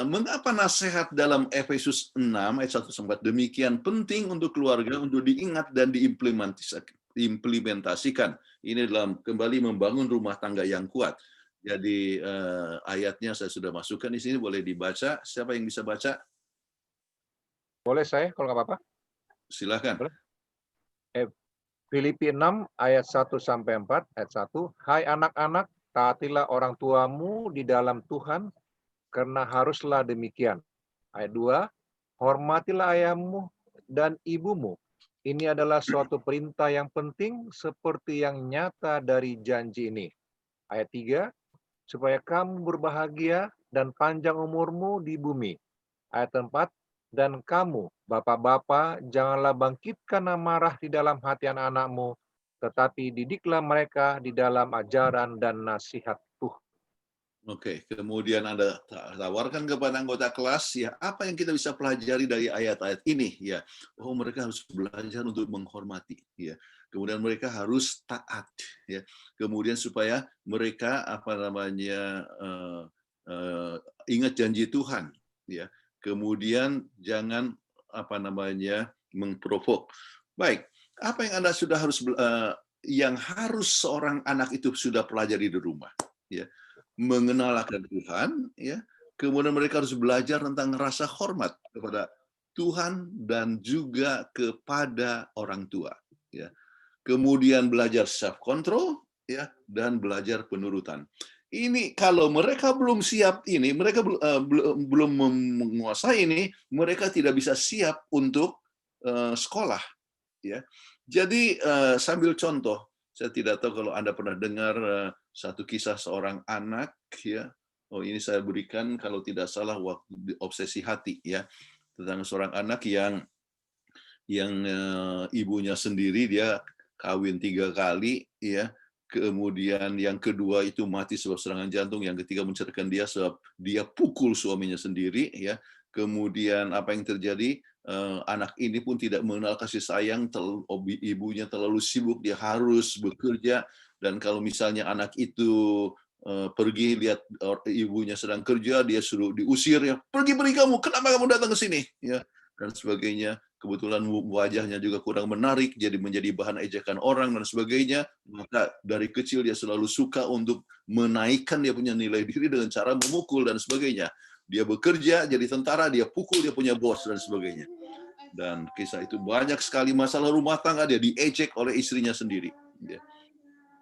mengapa nasihat dalam Efesus 6 ayat 1 sampai 4 demikian penting untuk keluarga untuk diingat dan diimplementasikan. Ini dalam kembali membangun rumah tangga yang kuat. Jadi ayatnya saya sudah masukkan di sini, boleh dibaca. Siapa yang bisa baca? Boleh saya kalau nggak apa-apa? Silakan. Boleh. Filipi 6 ayat 1 sampai 4 ayat 1. Hai anak-anak, taatilah orang tuamu di dalam Tuhan, karena haruslah demikian. Ayat 2, hormatilah ayahmu dan ibumu. Ini adalah suatu perintah yang penting seperti yang nyata dari janji ini. Ayat 3, supaya kamu berbahagia dan panjang umurmu di bumi. Ayat 4, dan kamu, bapak-bapak, janganlah bangkitkan amarah di dalam hati anak-anakmu, tetapi didiklah mereka di dalam ajaran dan nasihat Tuhan. Oke, kemudian Anda tawarkan kepada anggota kelas, ya, apa yang kita bisa pelajari dari ayat-ayat ini, ya. Oh, mereka harus belajar untuk menghormati, ya. Kemudian mereka harus taat, ya. Kemudian supaya mereka ingat janji Tuhan, ya. Kemudian jangan memprovok. Baik, apa yang Anda sudah harus yang harus seorang anak itu sudah pelajari di rumah, ya. Mengenal akan Tuhan, ya. Kemudian mereka harus belajar tentang rasa hormat kepada Tuhan dan juga kepada orang tua, ya. Kemudian belajar self control, ya, dan belajar penurutan. Ini kalau mereka belum siap ini, mereka belum menguasai ini, mereka tidak bisa siap untuk sekolah, ya. Jadi sambil contoh, saya tidak tahu kalau Anda pernah dengar satu kisah seorang anak, ya. Oh, ini saya berikan kalau tidak salah waktu obsesi hati, ya, tentang seorang anak yang ibunya sendiri dia kawin 3 kali, ya. Kemudian yang kedua itu mati sebab serangan jantung, yang ketiga menceraikan dia sebab dia pukul suaminya sendiri, ya. Kemudian apa yang terjadi? Anak ini pun tidak mengenal kasih sayang, ibunya terlalu sibuk, dia harus bekerja, dan kalau misalnya anak itu pergi lihat ibunya sedang kerja, dia suruh diusir, ya, pergi kamu, kenapa kamu datang ke sini, ya, dan sebagainya. Kebetulan wajahnya juga kurang menarik, jadi menjadi bahan ejekan orang dan sebagainya. Maka dari kecil dia selalu suka untuk menaikkan dia punya nilai diri dengan cara memukul dan sebagainya. Dia bekerja jadi tentara, dia pukul dia punya bos dan sebagainya. Dan kisah itu banyak sekali masalah rumah tangga, dia diejek oleh istrinya sendiri.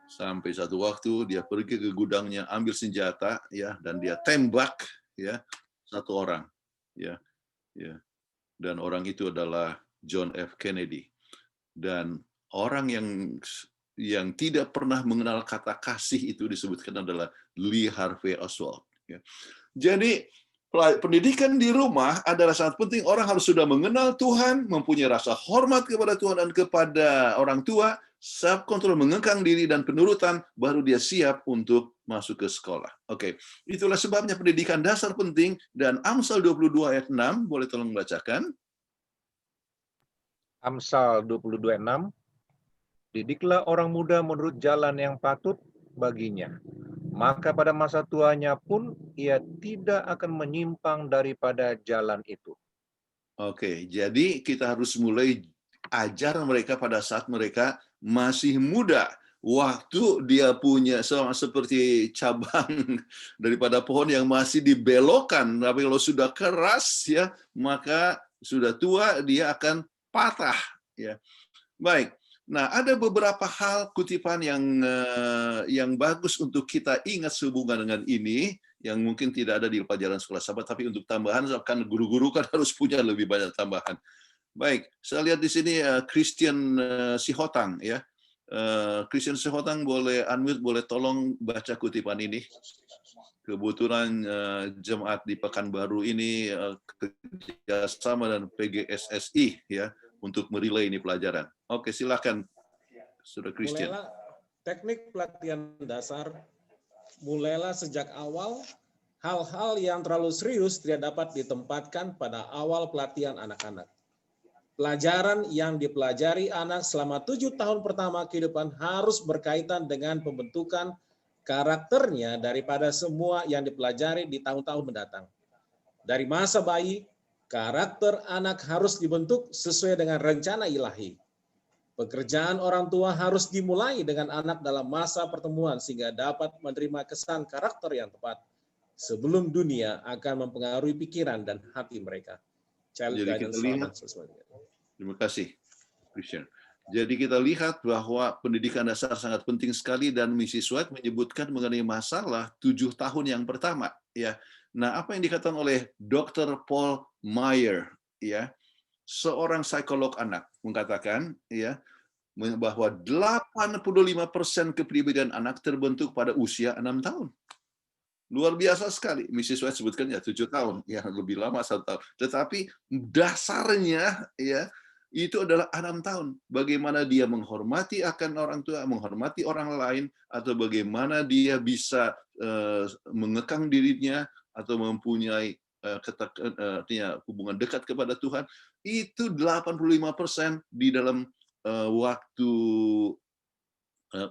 Sampai satu waktu dia pergi ke gudangnya, ambil senjata, ya, dan dia tembak, ya, satu orang, ya, ya. Dan orang itu adalah John F. Kennedy. Dan orang yang tidak pernah mengenal kata kasih itu disebutkan adalah Lee Harvey Oswald. Ya. Jadi pendidikan di rumah adalah sangat penting. Orang harus sudah mengenal Tuhan, mempunyai rasa hormat kepada Tuhan dan kepada orang tua, self control, mengekang diri dan penurutan, baru dia siap untuk masuk ke sekolah. Oke, itulah sebabnya pendidikan dasar penting, dan Amsal 22 ayat 6, boleh tolong bacakan? Amsal 22:6, didiklah orang muda menurut jalan yang patut baginya. maka pada masa tuanya pun ia tidak akan menyimpang daripada jalan itu. Oke, jadi kita harus mulai ajar mereka pada saat mereka masih muda. Waktu dia punya seperti cabang daripada pohon yang masih dibelokkan, tapi kalau sudah keras ya, maka sudah tua dia akan patah ya. Baik. Nah, ada beberapa hal kutipan yang bagus untuk kita ingat sehubungan dengan ini, yang mungkin tidak ada di pelajaran sekolah sahabat, tapi untuk tambahan, kan guru-guru kan harus punya lebih banyak tambahan. Baik, saya lihat di sini Christian Sihotang ya. Christian Sihotang boleh unmute, boleh tolong baca kutipan ini. Kebetulan jemaat di Pekanbaru ini kerjasama dan PGSSI ya untuk merilai ini pelajaran. Oke, silakan, Saudara Christian. Mulailah teknik pelatihan dasar, mulailah sejak awal, hal-hal yang terlalu serius tidak dapat ditempatkan pada awal pelatihan anak-anak. Pelajaran yang dipelajari anak selama 7 tahun pertama kehidupan harus berkaitan dengan pembentukan karakternya daripada semua yang dipelajari di tahun-tahun mendatang. Dari masa bayi, karakter anak harus dibentuk sesuai dengan rencana ilahi. Pekerjaan orang tua harus dimulai dengan anak dalam masa pertemuan sehingga dapat menerima kesan karakter yang tepat sebelum dunia akan mempengaruhi pikiran dan hati mereka. Child Jadi guidance kita lihat, terima kasih, Christian. Jadi kita lihat bahwa pendidikan dasar sangat penting sekali dan Mrs. White menyebutkan mengenai masalah 7 tahun yang pertama. Ya, nah apa yang dikatakan oleh Dr. Paul Meyer, ya, seorang psikolog anak mengatakan, ya, bahwa 85% kepribadian anak terbentuk pada usia 6 tahun. Luar biasa sekali. Mrs. White sebutkan ya 7 tahun, ya lebih lama 1 tahun. Tetapi dasarnya ya itu adalah 6 tahun. Bagaimana dia menghormati akan orang tua, menghormati orang lain, atau bagaimana dia bisa mengekang dirinya atau mempunyai hubungan dekat kepada Tuhan. Itu 85% di dalam waktu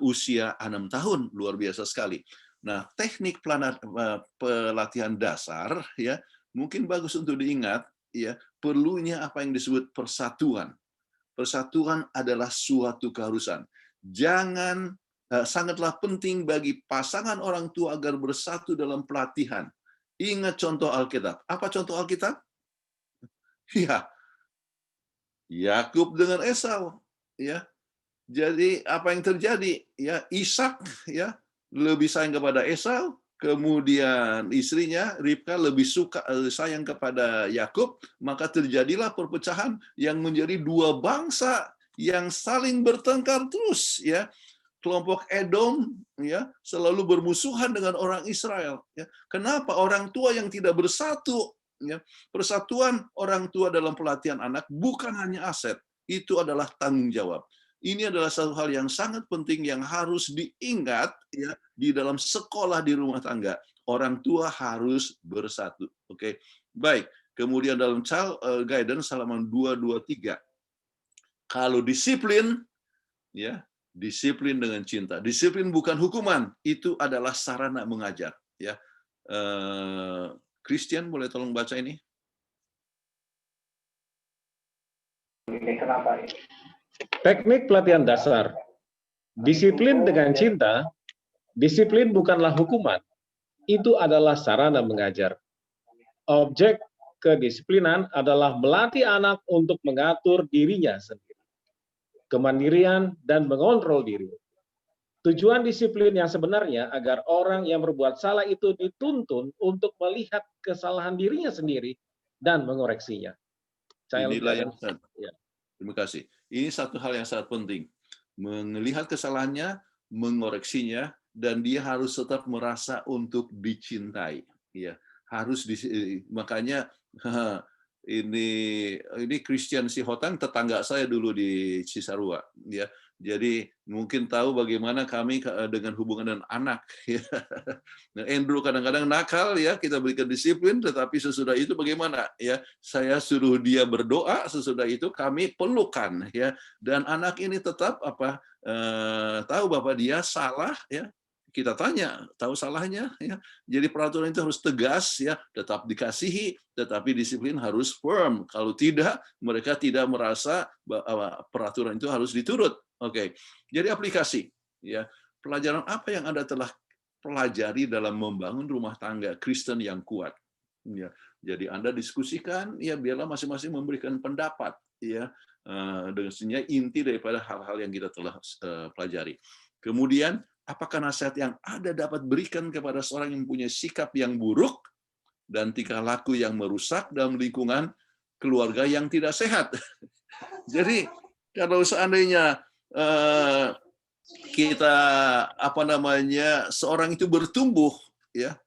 usia 6 tahun. Luar biasa sekali. Nah, teknik pelatihan dasar ya mungkin bagus untuk diingat ya, perlunya apa yang disebut persatuan. Persatuan adalah suatu keharusan. Sangatlah penting bagi pasangan orang tua agar bersatu dalam pelatihan. Ingat contoh Alkitab. Apa contoh Alkitab? Ya, Yakub dengan Esau ya. Jadi apa yang terjadi? Ya, Ishak ya lebih sayang kepada Esau, kemudian istrinya Ribka lebih sayang kepada Yakub, maka terjadilah perpecahan yang menjadi 2 bangsa yang saling bertengkar terus ya. Kelompok Edom ya selalu bermusuhan dengan orang Israel ya. Kenapa? Orang tua yang tidak bersatu ya. Persatuan orang tua dalam pelatihan anak bukan hanya aset, itu adalah tanggung jawab. Ini adalah satu hal yang sangat penting yang harus diingat ya di dalam sekolah di rumah tangga. Orang tua harus bersatu. Oke. Baik. Kemudian dalam Child Guidance halaman 223. Kalau disiplin ya, disiplin dengan cinta. Disiplin bukan hukuman, itu adalah sarana mengajar ya. Christian boleh tolong baca ini? Kenapa ini? Teknik pelatihan dasar. Disiplin dengan cinta, disiplin bukanlah hukuman. Itu adalah sarana mengajar. Objek kedisiplinan adalah melatih anak untuk mengatur dirinya sendiri. Kemandirian dan mengontrol diri. Tujuan disiplin yang sebenarnya agar orang yang berbuat salah itu dituntun untuk melihat kesalahan dirinya sendiri dan mengoreksinya. Inilah yang terima kasih. Ini satu hal yang sangat penting. Melihat kesalahannya, mengoreksinya, dan dia harus tetap merasa untuk dicintai. Ya, harus makanya ini Christian Sihotang tetangga saya dulu di Cisarua. Ya, jadi mungkin tahu bagaimana kami dengan hubungan dengan anak. Ya. Andrew kadang-kadang nakal ya, kita berikan disiplin, tetapi sesudah itu bagaimana? Ya, saya suruh dia berdoa, sesudah itu kami pelukan ya, dan anak ini tetap tahu bahwa dia salah ya. kita tanya, tahu salahnya ya. Jadi peraturan itu harus tegas ya, tetap dikasihi, tetapi disiplin harus firm. Kalau tidak, mereka tidak merasa bahwa peraturan itu harus diturut. Oke. Jadi aplikasi ya. Pelajaran apa yang Anda telah pelajari dalam membangun rumah tangga Kristen yang kuat? Ya. Jadi Anda diskusikan ya, biarlah masing-masing memberikan pendapat ya. Dengan inti daripada hal-hal yang kita telah pelajari. Kemudian apakah nasihat yang Anda dapat berikan kepada seorang yang punya sikap yang buruk dan tingkah laku yang merusak dalam lingkungan keluarga yang tidak sehat? Jadi kalau seandainya kita seorang itu bertumbuh ya,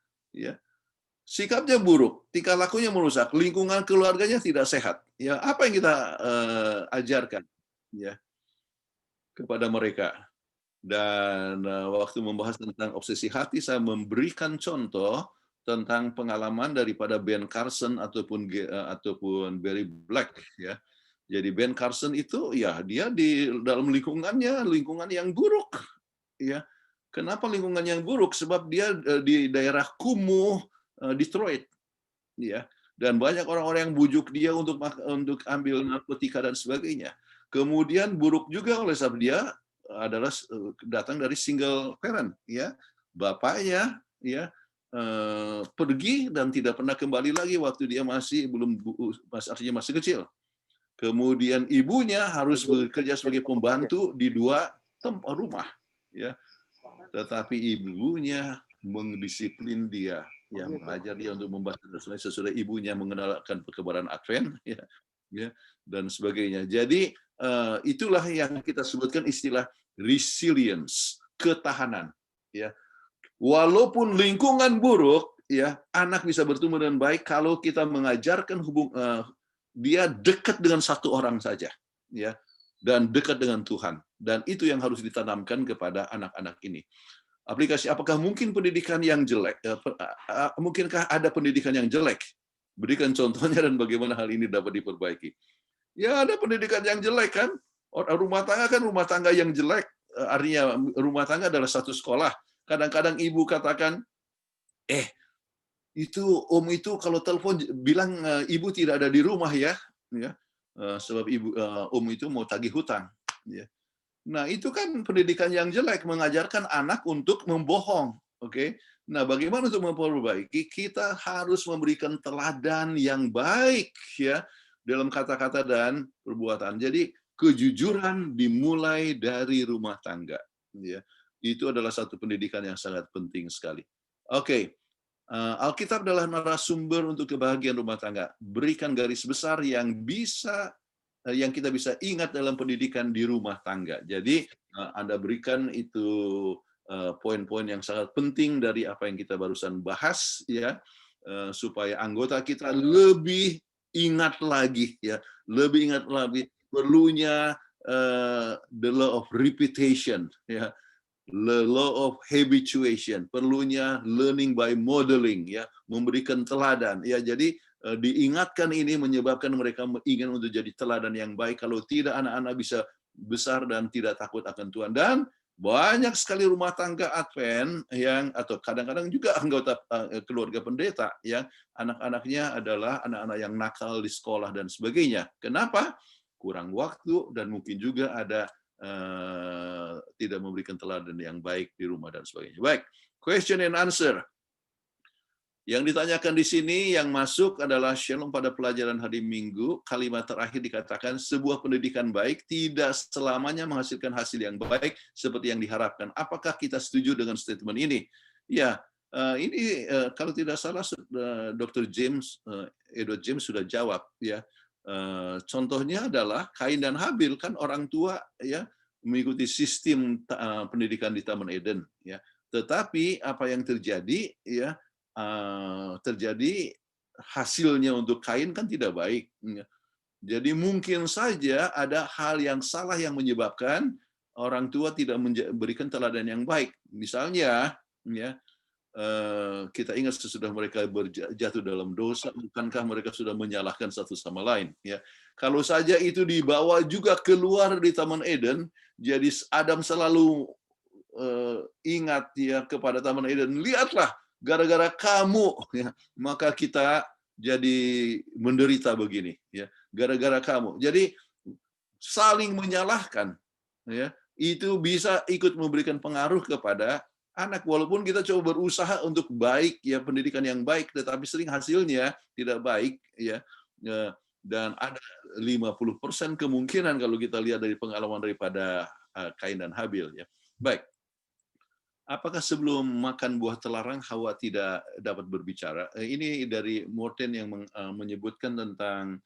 sikapnya buruk, tingkah lakunya merusak, lingkungan keluarganya tidak sehat, ya apa yang kita ajarkan ya kepada mereka? Dan waktu membahas tentang obsesi hati, saya memberikan contoh tentang pengalaman daripada Ben Carson ataupun Barry Black ya. Jadi Ben Carson itu ya dia di dalam lingkungan yang buruk ya. Kenapa lingkungan yang buruk? Sebab dia di daerah kumuh Detroit ya. Dan banyak orang-orang yang bujuk dia untuk ambil narkotika dan sebagainya. Kemudian buruk juga oleh sebab dia adalah datang dari single parent ya, bapaknya ya pergi dan tidak pernah kembali lagi waktu dia artinya masih kecil. Kemudian ibunya harus bekerja sebagai pembantu di 2 rumah ya, tetapi ibunya mendisiplin dia ya, mengajar dia untuk membaca sesudah ibunya mengenalkan kekebalan Advent ya dan sebagainya. Jadi itulah yang kita sebutkan istilah resilience, ketahanan ya. Walaupun lingkungan buruk ya, anak bisa bertumbuh dengan baik kalau kita mengajarkan dia dekat dengan satu orang saja ya, dan dekat dengan Tuhan. Dan itu yang harus ditanamkan kepada anak-anak ini. Aplikasi, apakah mungkin pendidikan yang jelek? Mungkinkah ada pendidikan yang jelek? Berikan contohnya dan bagaimana hal ini dapat diperbaiki. Ya ada pendidikan yang jelek kan. Rumah tangga yang jelek, artinya rumah tangga adalah satu sekolah. Kadang-kadang ibu katakan, itu om itu kalau telepon bilang ibu tidak ada di rumah ya, sebab om itu mau tagih hutang. Ya. Nah itu kan pendidikan yang jelek, mengajarkan anak untuk membohong. Oke. Nah bagaimana untuk memperbaiki? Kita harus memberikan teladan yang baik ya dalam kata-kata dan perbuatan. Jadi kejujuran dimulai dari rumah tangga. Ya, itu adalah satu pendidikan yang sangat penting sekali. Oke, Alkitab adalah narasumber untuk kebahagiaan rumah tangga. Berikan garis besar yang kita bisa ingat dalam pendidikan di rumah tangga. Jadi Anda berikan itu poin-poin yang sangat penting dari apa yang kita barusan bahas, ya, supaya anggota kita lebih ingat lagi, ya, lebih ingat lagi. Perlunya the law of repetition, ya, the law of habituation, perlunya learning by modeling, ya, memberikan teladan, ya. Jadi diingatkan ini menyebabkan mereka ingin untuk jadi teladan yang baik. Kalau tidak, anak-anak bisa besar dan tidak takut akan Tuhan. Dan banyak sekali rumah tangga Advent atau kadang-kadang juga anggota keluarga pendeta yang anak-anaknya adalah anak-anak yang nakal di sekolah dan sebagainya. Kenapa? Kurang waktu dan mungkin juga ada tidak memberikan teladan yang baik di rumah dan sebagainya. Baik, question and answer. Yang ditanyakan di sini yang masuk adalah Shalom pada pelajaran hari Minggu. Kalimat terakhir dikatakan sebuah pendidikan baik tidak selamanya menghasilkan hasil yang baik seperti yang diharapkan. Apakah kita setuju dengan statement ini? Ya, ini kalau tidak salah Dr. Edward James sudah jawab, ya. Contohnya adalah Kain dan Habil, kan orang tua, ya, mengikuti sistem pendidikan di Taman Eden, ya. Tetapi apa yang terjadi, ya, terjadi hasilnya untuk Kain kan tidak baik. Jadi mungkin saja ada hal yang salah yang menyebabkan orang tua tidak memberikan teladan yang baik. Misalnya, ya, kita ingat sesudah mereka jatuh dalam dosa, bukankah mereka sudah menyalahkan satu sama lain? Ya, kalau saja itu dibawa juga keluar di Taman Eden, jadi Adam selalu ingat ya kepada Taman Eden, lihatlah gara-gara kamu ya, maka kita jadi menderita begini ya, gara-gara kamu. Jadi saling menyalahkan ya, itu bisa ikut memberikan pengaruh kepada anak, walaupun kita coba berusaha untuk baik ya, pendidikan yang baik, tetapi sering hasilnya tidak baik ya. Dan ada 50% kemungkinan kalau kita lihat dari pengalaman daripada Kain dan Habil ya. Baik. Apakah sebelum makan buah terlarang Hawa tidak dapat berbicara? Ini dari Morten yang menyebutkan tentang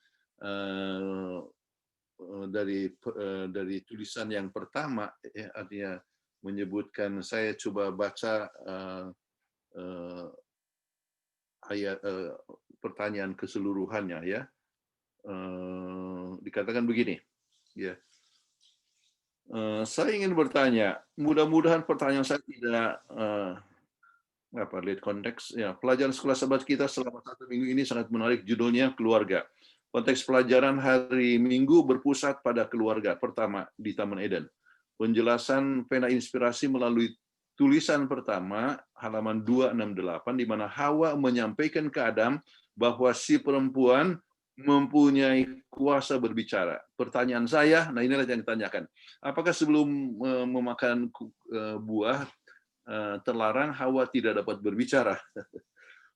dari tulisan yang pertama, ya, artinya menyebutkan, saya coba baca ayat pertanyaan keseluruhannya ya. Dikatakan begini, ya. Saya ingin bertanya, mudah-mudahan pertanyaan saya tidak lihat konteks ya. Pelajaran sekolah sahabat kita selama 1 minggu ini sangat menarik, judulnya keluarga. Konteks pelajaran hari Minggu berpusat pada keluarga. Pertama, di Taman Eden. Penjelasan pena inspirasi melalui tulisan pertama, halaman 268, di mana Hawa menyampaikan ke Adam bahwa si perempuan mempunyai kuasa berbicara. Pertanyaan saya, nah inilah yang ditanyakan. Apakah sebelum memakan buah terlarang Hawa tidak dapat berbicara?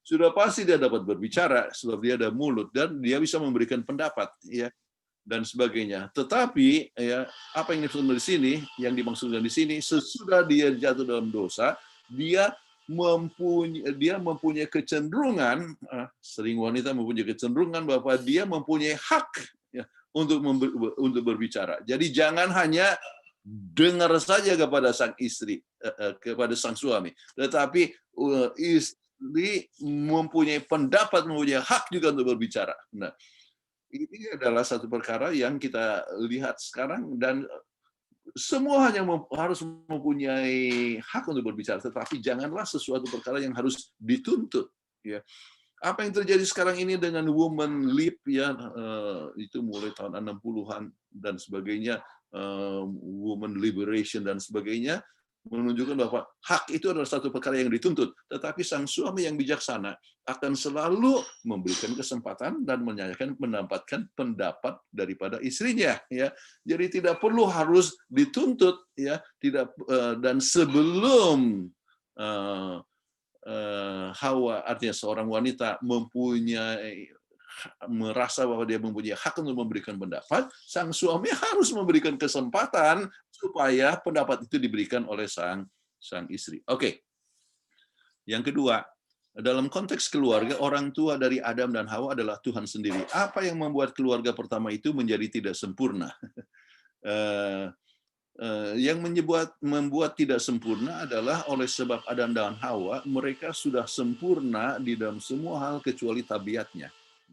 Sudah pasti dia dapat berbicara, sebab dia ada mulut dan dia bisa memberikan pendapat, ya, dan sebagainya. Tetapi ya, apa yang dimaksudkan di sini, yang dimaksudkan di sini, sesudah dia jatuh dalam dosa, dia mempunyai kecenderungan, sering wanita mempunyai kecenderungan bahwa dia mempunyai hak ya, untuk berbicara. Jadi jangan hanya dengar saja kepada sang istri, kepada sang suami, tetapi istri mempunyai pendapat, mempunyai hak juga untuk berbicara. Nah, ini adalah satu perkara yang kita lihat sekarang, dan semua hanya harus mempunyai hak untuk berbicara, tetapi janganlah sesuatu perkara yang harus dituntut. Ya. Apa yang terjadi sekarang ini dengan woman lib ya, itu mulai tahun 60-an dan sebagainya, woman liberation dan sebagainya, menunjukkan bahwa hak itu adalah satu perkara yang dituntut, tetapi sang suami yang bijaksana akan selalu memberikan kesempatan dan mendapatkan pendapat daripada istrinya, ya. Jadi tidak perlu harus dituntut, ya, tidak, dan sebelum Hawa, artinya seorang wanita, merasa bahwa dia mempunyai hak untuk memberikan pendapat, sang suami harus memberikan kesempatan supaya pendapat itu diberikan oleh sang istri. Oke. Yang kedua, dalam konteks keluarga, orang tua dari Adam dan Hawa adalah Tuhan sendiri. Apa yang membuat keluarga pertama itu menjadi tidak sempurna? Yang membuat tidak sempurna adalah oleh sebab Adam dan Hawa, mereka sudah sempurna di dalam semua hal kecuali tabiatnya.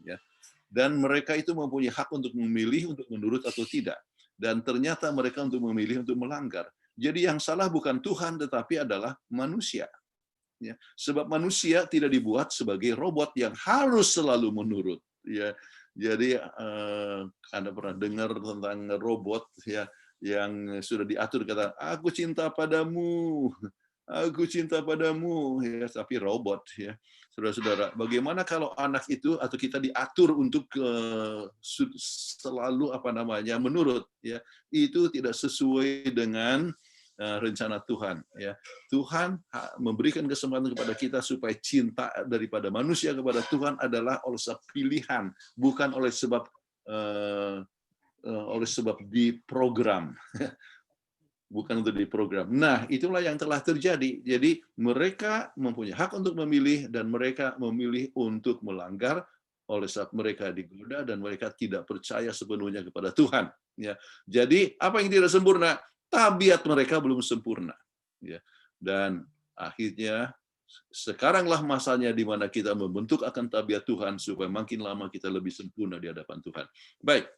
Ya. Dan mereka itu mempunyai hak untuk memilih untuk menurut atau tidak. Dan ternyata mereka untuk memilih untuk melanggar. Jadi yang salah bukan Tuhan, tetapi adalah manusia. Ya. Sebab manusia tidak dibuat sebagai robot yang harus selalu menurut. Ya. Jadi Anda pernah dengar tentang robot ya, yang sudah diatur, kata, aku cinta padamu, aku cinta padamu, ya, tapi robot, ya. Saudara-saudara, bagaimana kalau anak itu atau kita diatur untuk selalu menurut, ya, itu tidak sesuai dengan rencana Tuhan, ya. Tuhan memberikan kesempatan kepada kita supaya cinta daripada manusia kepada Tuhan adalah oleh sebab pilihan, bukan oleh sebab diprogram. Bukan untuk diprogram. Nah, itulah yang telah terjadi. Jadi mereka mempunyai hak untuk memilih, dan mereka memilih untuk melanggar oleh sebab mereka digoda dan mereka tidak percaya sepenuhnya kepada Tuhan. Ya. Jadi apa yang tidak sempurna? Tabiat mereka belum sempurna. Ya. Dan akhirnya sekaranglah masanya di mana kita membentuk akan tabiat Tuhan supaya makin lama kita lebih sempurna di hadapan Tuhan. Baik.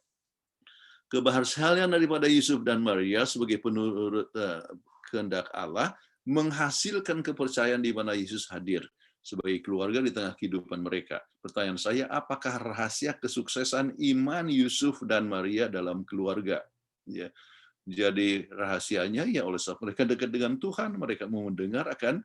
Keberhasilan daripada Yusuf dan Maria sebagai penurut kehendak Allah menghasilkan kepercayaan di mana Yesus hadir sebagai keluarga di tengah kehidupan mereka. Pertanyaan saya, apakah rahasia kesuksesan iman Yusuf dan Maria dalam keluarga? Ya. Jadi rahasianya ya oleh sebab mereka dekat dengan Tuhan, mereka mau mendengar akan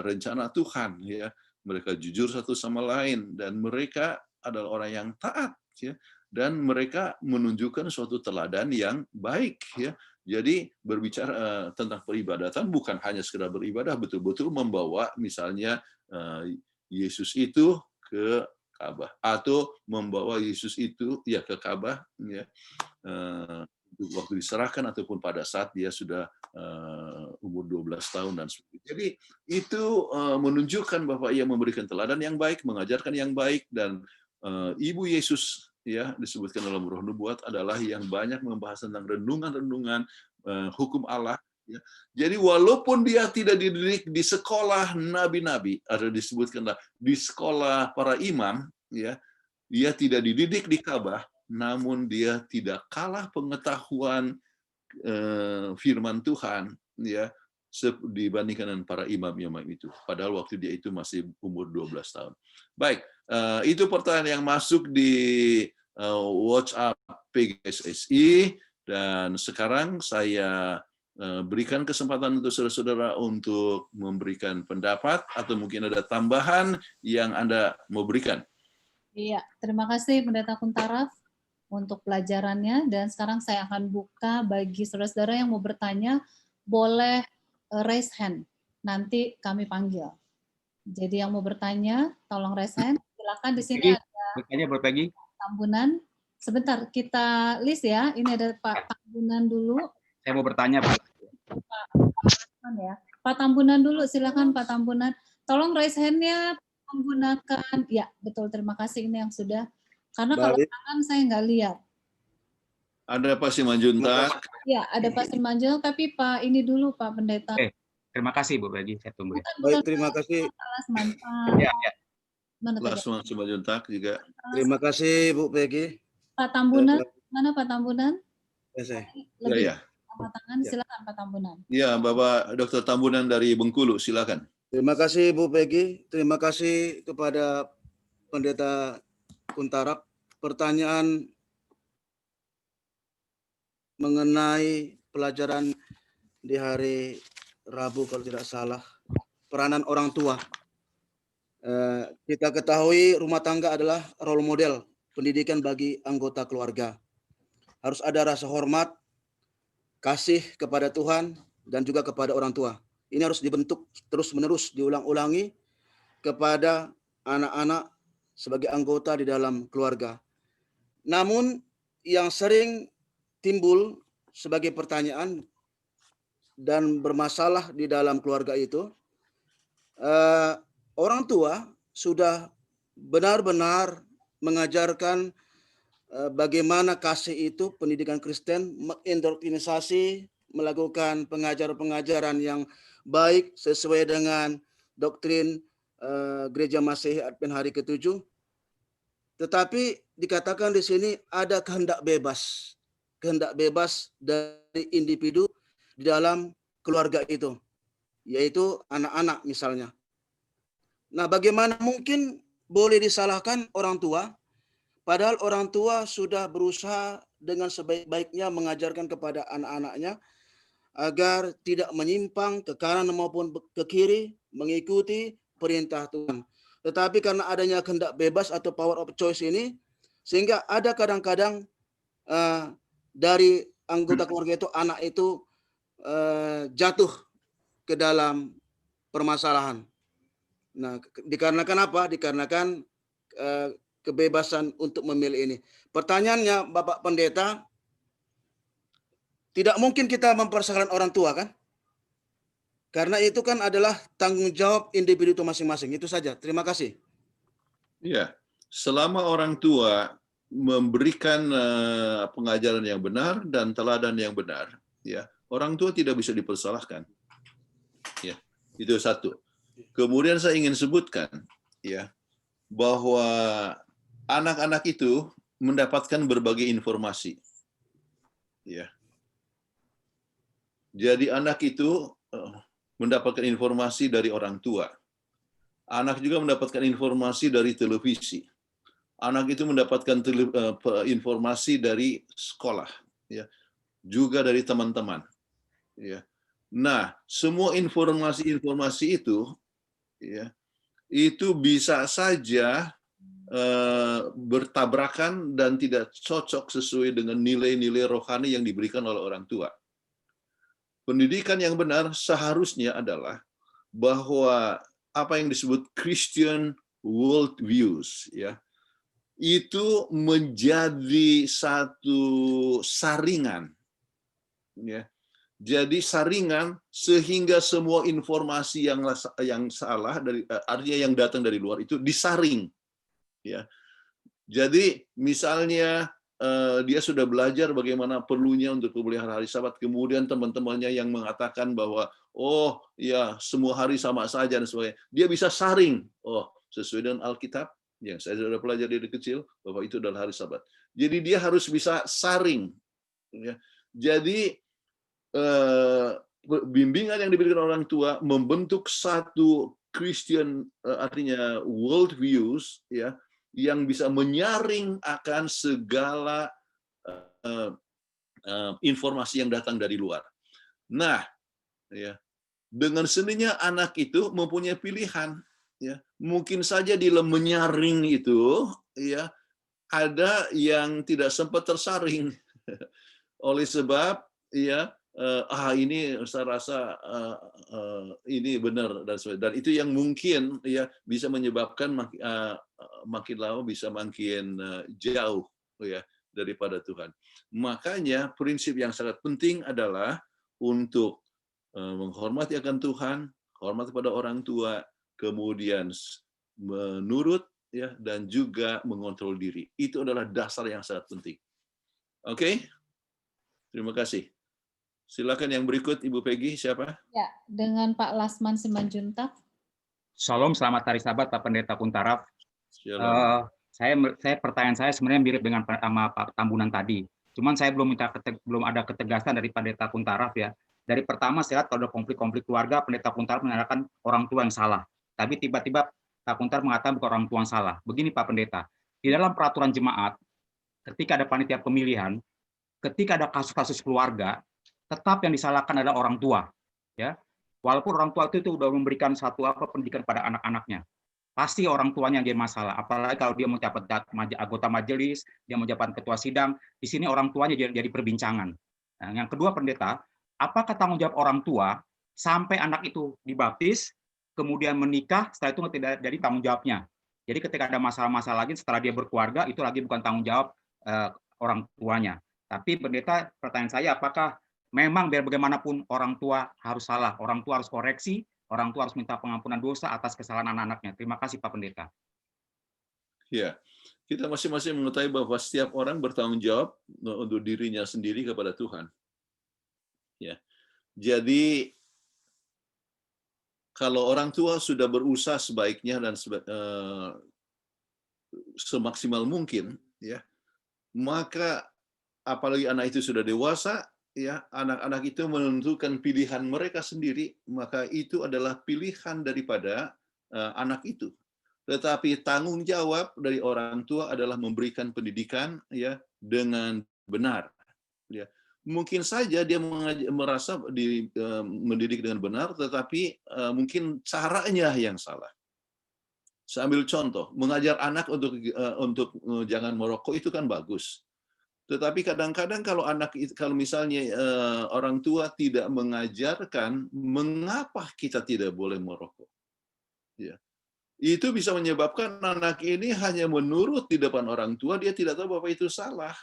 rencana Tuhan, ya. Mereka jujur satu sama lain dan mereka adalah orang yang taat, ya. Dan mereka menunjukkan suatu teladan yang baik, ya. Jadi berbicara tentang peribadatan bukan hanya sekedar beribadah, betul-betul membawa misalnya Yesus itu ke Ka'bah atau membawa Yesus itu ya ke Ka'bah, ya, waktu diserahkan ataupun pada saat dia sudah umur 12 tahun dan sebagainya. Jadi itu menunjukkan bahwa ia memberikan teladan yang baik, mengajarkan yang baik, dan Ibu Yesus ya disebutkan dalam Roh Nubuat adalah yang banyak membahas tentang renungan-renungan hukum Allah. Ya. Jadi walaupun dia tidak dididik di sekolah nabi-nabi, ada disebutkanlah di sekolah para imam, ya, dia tidak dididik di Ka'bah, namun dia tidak kalah pengetahuan firman Tuhan, ya, dibandingkan dengan para imam-imam itu. Padahal waktu dia itu masih umur 12 tahun. Baik, itu pertanyaan yang masuk di WhatsApp PGSSI, dan sekarang saya berikan kesempatan untuk saudara-saudara untuk memberikan pendapat atau mungkin ada tambahan yang Anda mau berikan. Iya, terima kasih Pendeta Kuntaraf untuk pelajarannya, dan sekarang saya akan buka bagi saudara-saudara yang mau bertanya, boleh raise hand, nanti kami panggil. Jadi yang mau bertanya, tolong raise hand. Silakan, di sini ada bertanya Pegi. Tambunan. Sebentar, kita list ya. Ini ada Pak Tambunan dulu. Saya mau bertanya, Pak. Pak Tambunan dulu, silakan Pak Tambunan. Tolong raise hand-nya menggunakan, ya betul, terima kasih, ini yang sudah. Karena kalau tangan saya nggak lihat. Ada Pak Simanjuntak. Ya, ada Pak Simanjuntak, tapi Pak ini dulu Pak Pendeta. Terima kasih Bu Pegi, saya tunggu. Baik, terima kasih. Ya. Langsung Simanjuntak juga. Terima kasih Bu Pegi. Pak Tambunan, mana Pak Tambunan? Lebih sama tangan, silakan Pak Tambunan. Ya, Bapak Dr. Tambunan dari Bengkulu, silakan. Terima kasih Bu Pegi, terima kasih kepada Pendeta Kuntarap. Pertanyaan mengenai pelajaran di hari Rabu kalau tidak salah, peranan orang tua. Kita ketahui rumah tangga adalah role model pendidikan bagi anggota keluarga. Harus ada rasa hormat, kasih kepada Tuhan, dan juga kepada orang tua. Ini harus dibentuk terus-menerus, diulang-ulangi kepada anak-anak sebagai anggota di dalam keluarga. Namun yang sering timbul sebagai pertanyaan dan bermasalah di dalam keluarga itu, orang tua sudah benar-benar mengajarkan bagaimana kasih itu, pendidikan Kristen, mengindoktrinisasi, melakukan pengajaran-pengajaran yang baik sesuai dengan doktrin Gereja Masehi Advent hari ke-7. Tetapi dikatakan di sini ada kehendak bebas dari individu di dalam keluarga itu, yaitu anak-anak misalnya. Nah, bagaimana mungkin boleh disalahkan orang tua, padahal orang tua sudah berusaha dengan sebaik-baiknya mengajarkan kepada anak-anaknya agar tidak menyimpang ke kanan maupun ke kiri, mengikuti perintah Tuhan. Tetapi karena adanya kehendak bebas atau power of choice ini, sehingga ada kadang-kadang dari anggota keluarga itu, anak itu jatuh ke dalam permasalahan. Nah, dikarenakan apa? Dikarenakan kebebasan untuk memilih ini. Pertanyaannya, Bapak Pendeta, tidak mungkin kita mempersalahkan orang tua, kan? Karena itu kan adalah tanggung jawab individu itu masing-masing. Itu saja. Terima kasih. Ya, selama orang tua memberikan pengajaran yang benar dan teladan yang benar, ya, orang tua tidak bisa dipersalahkan. Ya, itu satu. Kemudian saya ingin sebutkan, ya, bahwa anak-anak itu mendapatkan berbagai informasi. Ya. Jadi anak itu mendapatkan informasi dari orang tua. Anak juga mendapatkan informasi dari televisi. Anak itu mendapatkan informasi dari sekolah. Ya. juga dari teman-teman. Ya. Nah, semua informasi-informasi itu, ya, itu bisa saja bertabrakan dan tidak cocok sesuai dengan nilai-nilai rohani yang diberikan oleh orang tua. Pendidikan yang benar seharusnya adalah bahwa apa yang disebut Christian world views, ya, itu menjadi satu saringan, ya. Jadi saringan sehingga semua informasi yang salah dari artinya yang datang dari luar itu disaring, ya. Jadi misalnya dia sudah belajar bagaimana perlunya untuk memelihara hari Sabat, kemudian teman-temannya yang mengatakan bahwa oh ya semua hari sama saja dan sebagainya, dia bisa saring, oh sesuai dengan Alkitab yang saya sudah pelajari dari kecil bahwa itu adalah hari Sabat. Jadi dia harus bisa saring, ya. Jadi bimbingan yang diberikan orang tua membentuk satu Christian artinya world views, ya, yang bisa menyaring akan segala informasi yang datang dari luar. Nah, ya, dengan seninya anak itu mempunyai pilihan, ya. Mungkin saja di dalam menyaring itu, ya, ada yang tidak sempat tersaring oleh sebab, ya, ini saya rasa ini benar dan itu yang mungkin, ya, bisa menyebabkan makin lama bisa makin jauh, ya, daripada Tuhan. Makanya prinsip yang sangat penting adalah untuk menghormati akan Tuhan, hormat pada orang tua, kemudian menurut, ya, dan juga mengontrol diri. Itu adalah dasar yang sangat penting. Oke? Terima kasih. Silakan yang berikut, Ibu Peggy, siapa? Ya, dengan Pak Lasman Simanjuntak. Shalom, selamat hari Sabat Pak Pendeta Kuntaraf. Saya pertanyaan saya sebenarnya mirip dengan sama Pak Tambunan tadi. Cuman saya belum ada ketegasan dari Pendeta Kuntaraf, ya. Dari pertama saya lihat kalau ada konflik-konflik keluarga, Pendeta Kuntaraf mengatakan orang tua yang salah. Tapi tiba-tiba Pak Kuntaraf mengatakan bukan orang tua yang salah. Begini Pak Pendeta, di dalam peraturan jemaat, ketika ada panitia pemilihan, ketika ada kasus-kasus keluarga, tetap yang disalahkan adalah orang tua, ya. Walaupun orang tua itu sudah memberikan satu pendidikan pada anak-anaknya, pasti orang tuanya yang jadi masalah. Apalagi kalau dia menjabat anggota majelis, dia menjabat ketua sidang, di sini orang tuanya jadi perbincangan. Nah, yang kedua Pendeta, apakah tanggung jawab orang tua sampai anak itu dibaptis, kemudian menikah, setelah itu tidak jadi tanggung jawabnya. Jadi ketika ada masalah-masalah lagi setelah dia berkeluarga, itu lagi bukan tanggung jawab orang tuanya. Tapi Pendeta, pertanyaan saya, apakah memang biar bagaimanapun orang tua harus salah, orang tua harus koreksi, orang tua harus minta pengampunan dosa atas kesalahan anak-anaknya. Terima kasih Pak Pendeta. Ya, kita masing-masing mengetahui bahwa setiap orang bertanggung jawab untuk dirinya sendiri kepada Tuhan. Ya, jadi kalau orang tua sudah berusaha sebaiknya dan semaksimal mungkin, ya, maka apalagi anak itu sudah dewasa, ya, anak-anak itu menentukan pilihan mereka sendiri, maka itu adalah pilihan daripada anak itu. Tetapi tanggung jawab dari orang tua adalah memberikan pendidikan, ya, dengan benar, ya. Mungkin saja dia merasa mendidik dengan benar, tetapi mungkin caranya yang salah. Saya ambil contoh, mengajar anak untuk jangan merokok itu kan bagus. Tetapi kadang-kadang kalau misalnya orang tua tidak mengajarkan mengapa kita tidak boleh merokok, ya, itu bisa menyebabkan anak ini hanya menurut di depan orang tua, dia tidak tahu bahwa itu salah,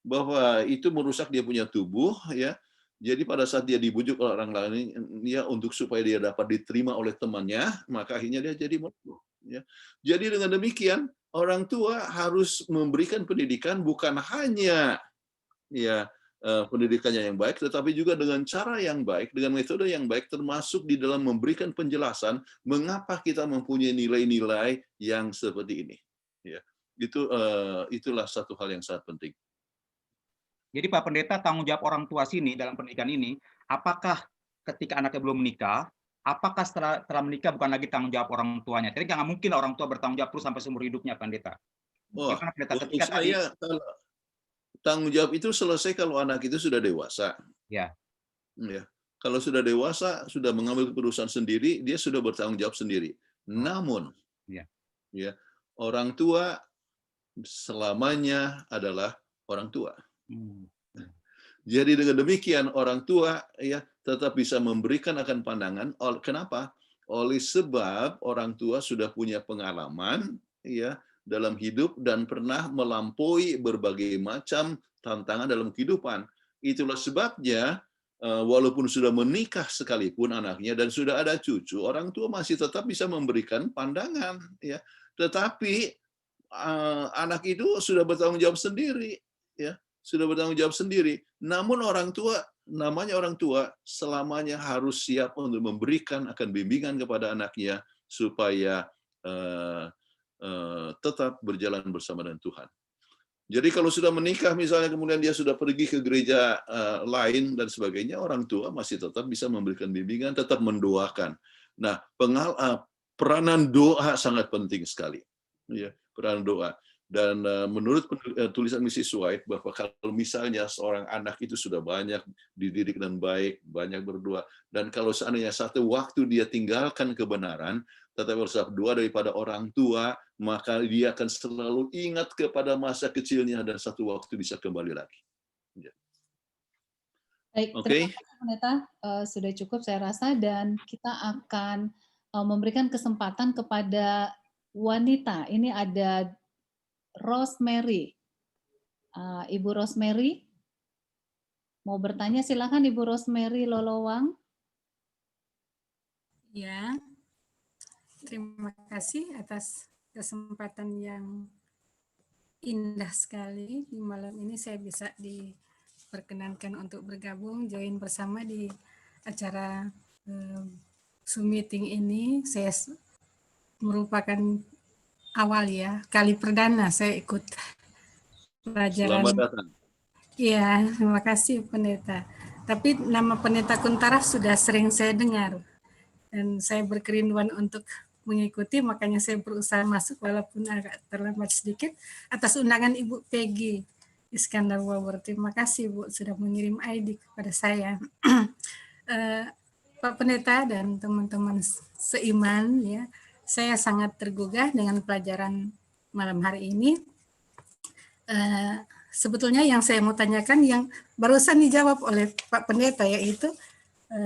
bahwa itu merusak dia punya tubuh, ya. Jadi pada saat dia dibujuk oleh orang lain, ya, untuk supaya dia dapat diterima oleh temannya, maka akhirnya dia jadi merokok, ya. Jadi dengan demikian orang tua harus memberikan pendidikan bukan hanya, ya, pendidikannya yang baik, tetapi juga dengan cara yang baik, dengan metode yang baik, termasuk di dalam memberikan penjelasan mengapa kita mempunyai nilai-nilai yang seperti ini. Ya, itulah satu hal yang sangat penting. Jadi Pak Pendeta, tanggung jawab orang tua sini dalam pendidikan ini, apakah ketika anaknya belum menikah, apakah setelah menikah bukan lagi tanggung jawab orang tuanya? Jadi nggak mungkin orang tua bertanggung jawab terus sampai seumur hidupnya, Pendeta. Wah, untuk saya, tanggung jawab itu selesai kalau anak itu sudah dewasa. Ya. Ya. Kalau sudah dewasa, sudah mengambil keputusan sendiri, dia sudah bertanggung jawab sendiri. Namun, Ya. ya, orang tua selamanya adalah orang tua. Jadi dengan demikian orang tua ya tetap bisa memberikan akan pandangan. Kenapa? Oleh sebab orang tua sudah punya pengalaman ya dalam hidup dan pernah melampaui berbagai macam tantangan dalam kehidupan. Itulah sebabnya walaupun sudah menikah sekalipun anaknya dan sudah ada cucu, orang tua masih tetap bisa memberikan pandangan ya. Tetapi anak itu sudah bertanggung jawab sendiri ya. Sudah bertanggung jawab sendiri. Namun orang tua, namanya orang tua, selamanya harus siap untuk memberikan akan bimbingan kepada anaknya supaya tetap berjalan bersama dengan Tuhan. Jadi kalau sudah menikah misalnya kemudian dia sudah pergi ke gereja lain dan sebagainya, orang tua masih tetap bisa memberikan bimbingan, tetap mendoakan. Nah, peranan doa sangat penting sekali. Ya, peranan doa. Dan menurut tulisan Mrs. White, bahwa kalau misalnya seorang anak itu sudah banyak dididik dan baik, banyak berdoa, dan kalau seandainya satu waktu dia tinggalkan kebenaran, tetapi bersama doa daripada orang tua, maka dia akan selalu ingat kepada masa kecilnya dan satu waktu bisa kembali lagi. Ya. Baik, terima kasih Pendeta. Sudah cukup saya rasa, dan kita akan memberikan kesempatan kepada wanita. Ini ada Rosemary. Ibu Rosemary, mau bertanya silakan Ibu Rosemary Lolowang. Ya, terima kasih atas kesempatan yang indah sekali. Di malam ini saya bisa diperkenankan untuk bergabung, join bersama di acara Zoom meeting ini. Saya merupakan awal ya, kali perdana saya ikut pelajaran. Selamat datang. Iya, terima kasih Pendeta. Tapi nama Pendeta Kuntaraf sudah sering saya dengar. Dan saya berkerinduan untuk mengikuti, makanya saya berusaha masuk walaupun agak terlambat sedikit. Atas undangan Ibu Peggy Iskandar Wawer. Terima kasih Bu sudah mengirim ID kepada saya. Pak Pendeta dan teman-teman seiman ya. Saya sangat tergugah dengan pelajaran malam hari ini. Sebetulnya yang saya mau tanyakan yang barusan dijawab oleh Pak Pendeta, yaitu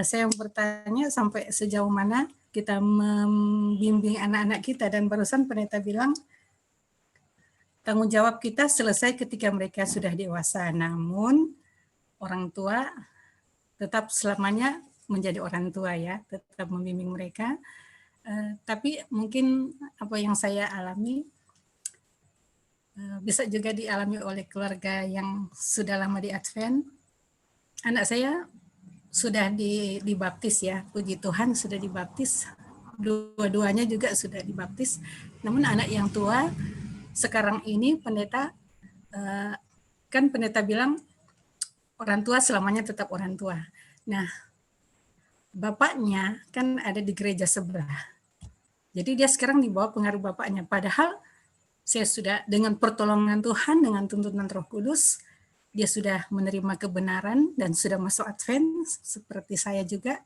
saya bertanya sampai sejauh mana kita membimbing anak-anak kita, dan barusan Pendeta bilang tanggung jawab kita selesai ketika mereka sudah dewasa, namun orang tua tetap selamanya menjadi orang tua ya, tetap membimbing mereka. Tapi mungkin apa yang saya alami bisa juga dialami oleh keluarga yang sudah lama di Advent. Anak saya sudah dibaptis ya, puji Tuhan sudah dibaptis. Dua-duanya juga sudah dibaptis. Namun anak yang tua sekarang ini Pendeta, kan Pendeta bilang orang tua selamanya tetap orang tua. Nah, bapaknya kan ada di gereja sebelah. Jadi dia sekarang di bawah pengaruh bapaknya. Padahal saya sudah dengan pertolongan Tuhan, dengan tuntunan Roh Kudus, dia sudah menerima kebenaran dan sudah masuk Advent, seperti saya juga.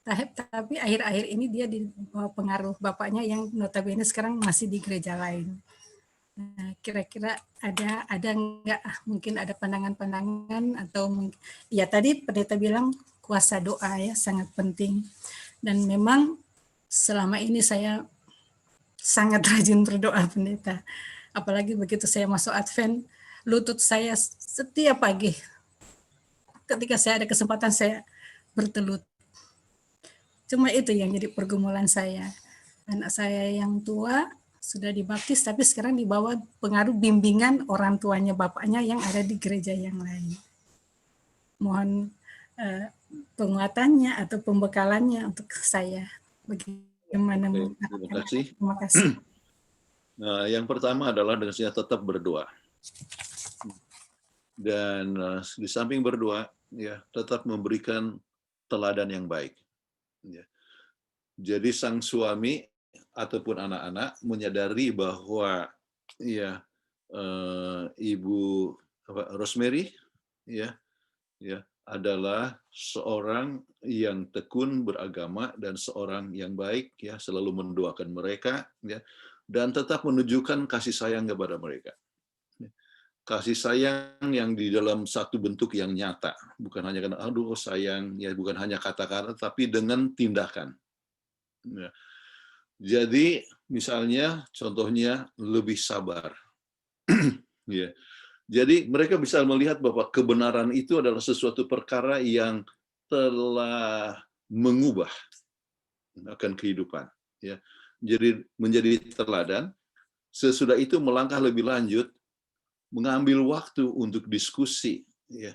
Tapi akhir-akhir ini dia di bawah pengaruh bapaknya yang notabene sekarang masih di gereja lain. Nah, kira-kira ada nggak mungkin ada pandangan-pandangan atau ya tadi Pendeta bilang kuasa doa ya sangat penting, dan memang selama ini saya sangat rajin berdoa Pendeta. Apalagi begitu saya masuk Advent, lutut saya setiap pagi ketika saya ada kesempatan saya bertelut. Cuma itu yang jadi pergumulan saya. Anak saya yang tua sudah dibaptis, tapi sekarang di bawah pengaruh bimbingan orang tuanya, bapaknya yang ada di gereja yang lain. Mohon penguatannya atau pembekalannya untuk saya. Bagaimana? Terima kasih. Terima kasih. Nah, yang pertama adalah dengan saya tetap berdoa. Dan di samping berdoa, ya tetap memberikan teladan yang baik. Ya. Jadi sang suami ataupun anak-anak menyadari bahwa ya ibu Rosemary, ya, adalah seorang yang tekun beragama dan seorang yang baik, ya, selalu mendoakan mereka, ya, dan tetap menunjukkan kasih sayang kepada mereka. Kasih sayang yang di dalam satu bentuk yang nyata, bukan hanya karena aduh sayang, ya, bukan hanya kata-kata, tapi dengan tindakan. Ya. Jadi misalnya contohnya lebih sabar. Ya. Jadi mereka bisa melihat bahwa kebenaran itu adalah sesuatu perkara yang telah mengubah akan kehidupan. Ya. Jadi menjadi teladan. Sesudah itu melangkah lebih lanjut, mengambil waktu untuk diskusi, ya,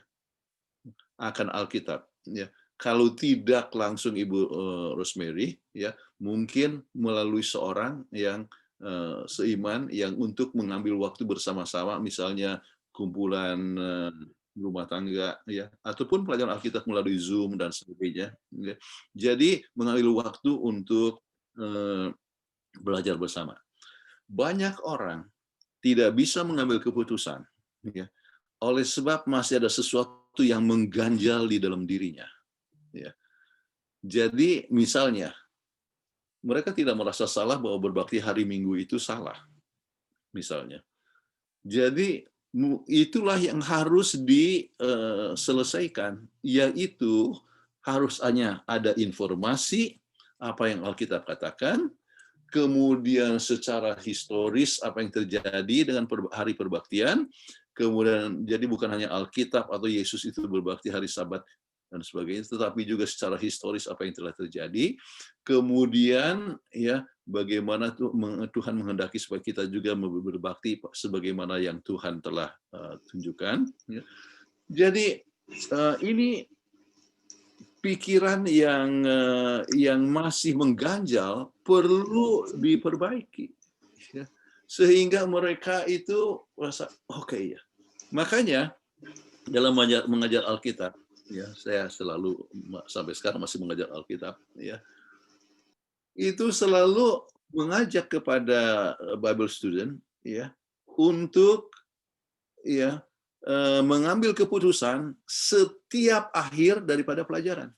akan Alkitab. Ya. Kalau tidak langsung Ibu Rosemary, ya, mungkin melalui seorang yang seiman yang untuk mengambil waktu bersama-sama, misalnya kumpulan rumah tangga, ya, ataupun pelajaran Alkitab melalui Zoom dan sebagainya. Ya. Jadi mengambil waktu untuk belajar bersama. Banyak orang tidak bisa mengambil keputusan, ya, oleh sebab masih ada sesuatu yang mengganjal di dalam dirinya. Ya. Jadi misalnya mereka tidak merasa salah bahwa berbakti hari Minggu itu salah, misalnya. Jadi itulah yang harus diselesaikan, yaitu harus hanya ada informasi apa yang Alkitab katakan, kemudian secara historis apa yang terjadi dengan hari perbaktian, kemudian jadi bukan hanya Alkitab atau Yesus itu berbakti hari Sabat dan sebagainya, tetapi juga secara historis apa yang telah terjadi. Kemudian ya bagaimana Tuhan menghendaki supaya kita juga berbakti sebagaimana yang Tuhan telah tunjukkan. Ya. Jadi ini pikiran yang masih mengganjal perlu diperbaiki, ya. Sehingga mereka itu merasa oke, ya. Makanya dalam mengajar Alkitab, ya, saya selalu sampai sekarang masih mengajar Alkitab, ya, itu selalu mengajak kepada Bible student, ya, untuk ya mengambil keputusan setiap akhir daripada pelajaran.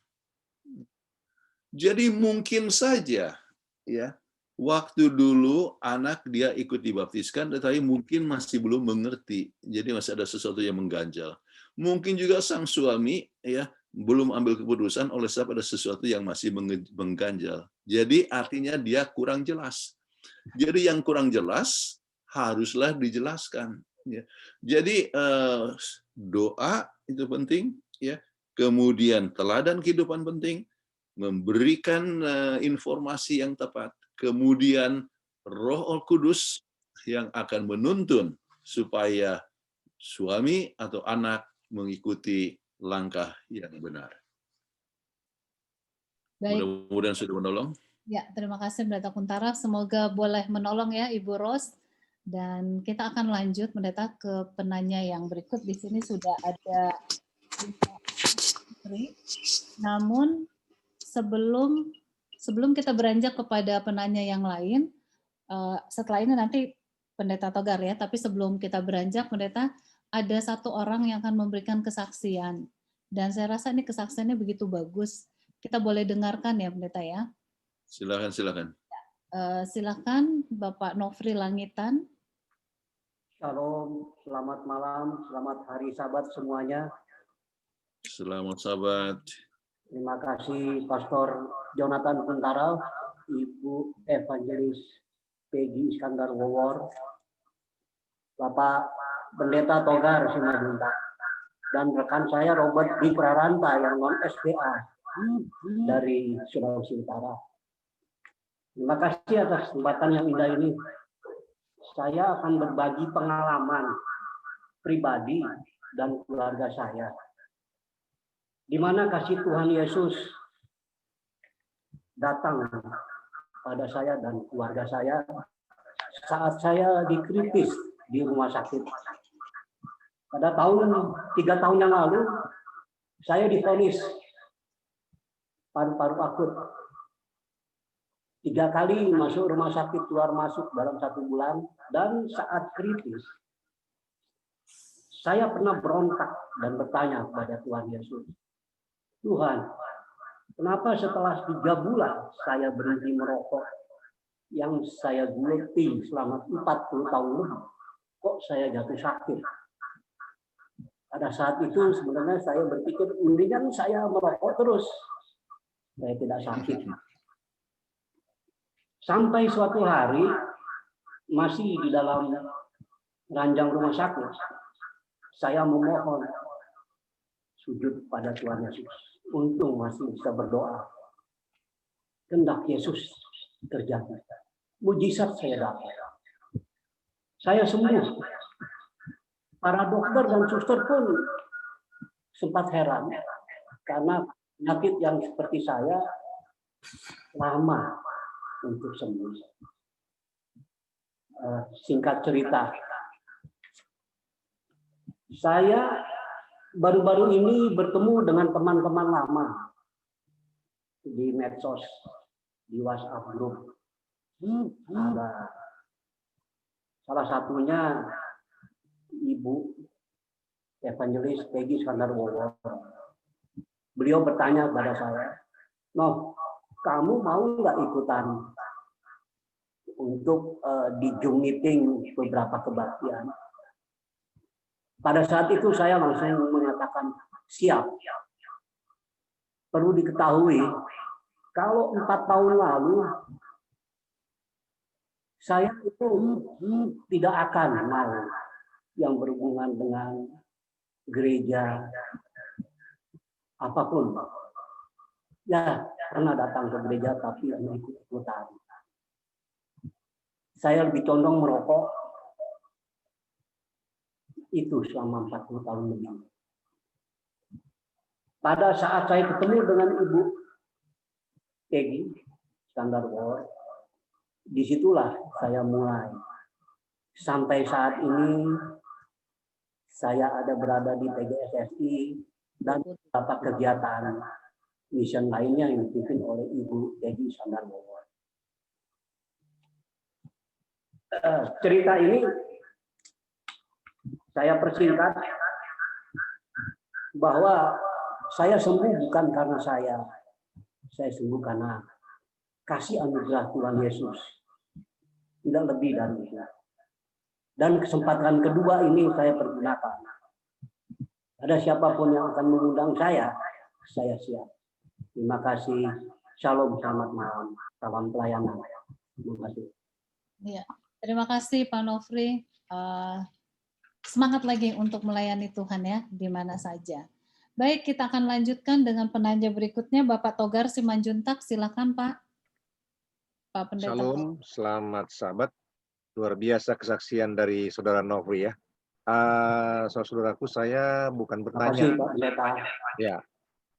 Jadi mungkin saja, ya, waktu dulu anak dia ikut dibaptiskan, tetapi mungkin masih belum mengerti. Jadi masih ada sesuatu yang mengganjal. Mungkin juga sang suami, ya, belum ambil keputusan oleh sebab ada sesuatu yang masih mengganjal. Jadi artinya dia kurang jelas. Jadi yang kurang jelas haruslah dijelaskan. Ya. Jadi doa itu penting, ya. Kemudian teladan kehidupan penting, memberikan informasi yang tepat, kemudian Roh Kudus yang akan menuntun supaya suami atau anak mengikuti langkah yang benar. Baik. Mudah-mudahan sudah menolong. Ya, terima kasih Pendeta Kuntara. Semoga boleh menolong ya Ibu Ros. Dan kita akan lanjut Pendeta ke penanya yang berikut. Di sini sudah ada namun sebelum kita beranjak kepada penanya yang lain, setelah ini nanti Pendeta Togar ya, tapi sebelum kita beranjak Pendeta, ada satu orang yang akan memberikan kesaksian. Dan saya rasa ini kesaksiannya begitu bagus. Kita boleh dengarkan ya Pendeta ya. Silakan. Silakan Bapak Nofri Langitan. Shalom, selamat malam, selamat hari Sabat semuanya. Selamat Sabat. Terima kasih Pastor Jonathan Kuntara, Ibu Evangelis Peggy Iskandar Wowor, Bapak Pendeta Togar Simadunta, dan rekan saya Robert di Praranta yang non SDA dari Sulawesi Utara. Terima kasih atas kesempatan yang indah ini. Saya akan berbagi pengalaman pribadi dan keluarga saya, di mana kasih Tuhan Yesus datang pada saya dan keluarga saya saat saya dikritis di rumah sakit. Pada 3 tahun yang lalu, saya divonis paru-paru akut. 3 kali masuk rumah sakit, keluar masuk dalam 1 bulan, dan saat kritis Saya pernah berontak dan bertanya kepada Tuhan Yesus, Tuhan, kenapa setelah 3 bulan saya berhenti merokok yang saya geluti selama 40 tahun lebih, kok saya jatuh sakit? Pada saat itu sebenarnya saya berpikir, mendingan saya merokok terus, saya tidak sakit. Sampai suatu hari, masih di dalam ranjang rumah sakit, saya memohon sujud pada Tuhan Yesus. Untung masih bisa berdoa. Kehendak Yesus terjadi. Mujizat saya dapat. Saya sembuh. Para dokter dan suster pun sempat heran. Karena penyakit yang seperti saya lama untuk sembuh. Singkat cerita, saya baru-baru ini bertemu dengan teman-teman lama di medsos, di WhatsApp group. Ada salah satunya Ibu Evangelis Peggy Skandarwowo. Beliau bertanya kepada saya, "Noh, kamu mau nggak ikutan untuk di Zoom meeting beberapa kebaktian?" Pada saat itu saya langsung mengatakan siap. Perlu diketahui, kalau 4 tahun lalu saya itu tidak akan mau yang berhubungan dengan gereja apapun. Ya, pernah datang ke gereja tapi hanya ikut-ikutan. Saya lebih condong merokok itu selama 40 tahun lebih. Pada saat saya ketemu dengan Ibu Peggy Skandarwowo, disitulah saya mulai. Sampai saat ini saya ada berada di PGSSI dan beberapa kegiatan mission lainnya yang dipimpin oleh Ibu Peggy Skandarwowo. Cerita ini saya persingkat bahwa saya sembuh bukan karena saya sembuh karena kasih anugerah Tuhan Yesus. Tidak lebih dari itu. Dan kesempatan kedua ini saya pergunakan. Ada siapapun yang akan mengundang saya siap. Terima kasih. Shalom, selamat malam. Salam pelayanan. Terima kasih. Ya, terima kasih Pak Nofri. Semangat lagi untuk melayani Tuhan ya, di mana saja. Baik, kita akan lanjutkan dengan penanya berikutnya, Bapak Togar Simanjuntak. Silakan Pak. Pak Pendeta. Shalom, selamat sahabat. Luar biasa kesaksian dari Saudara Nofri ya. Saudaraku, saya bukan bertanya. Terima kasih Pak Pendeta. Ya,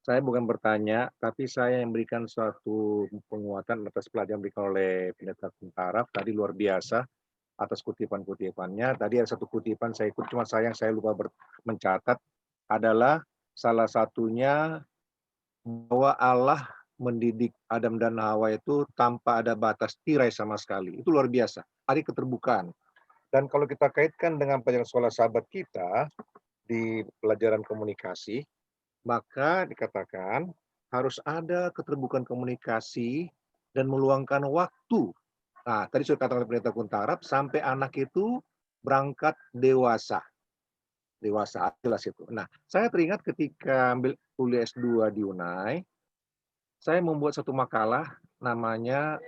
saya bukan bertanya, tapi saya yang memberikan suatu penguatan atas pelajaran yang diberikan oleh Pendeta Kuntaraf. Tadi luar biasa atas kutipan-kutipannya. Tadi ada satu kutipan saya ikut, cuma sayang saya lupa mencatat, adalah salah satunya bahwa Allah mendidik Adam dan Hawa itu tanpa ada batas tirai sama sekali. Itu luar biasa. Ada keterbukaan. Dan kalau kita kaitkan dengan pelajaran sekolah sahabat kita di pelajaran komunikasi, maka dikatakan harus ada keterbukaan komunikasi dan meluangkan waktu. Nah, tadi sudah katakan oleh Pendeta Kuntaraf, sampai anak itu berangkat dewasa. Dewasa, jelas itu. Nah, saya teringat ketika ambil kuliah S2 di UNAI, saya membuat satu makalah namanya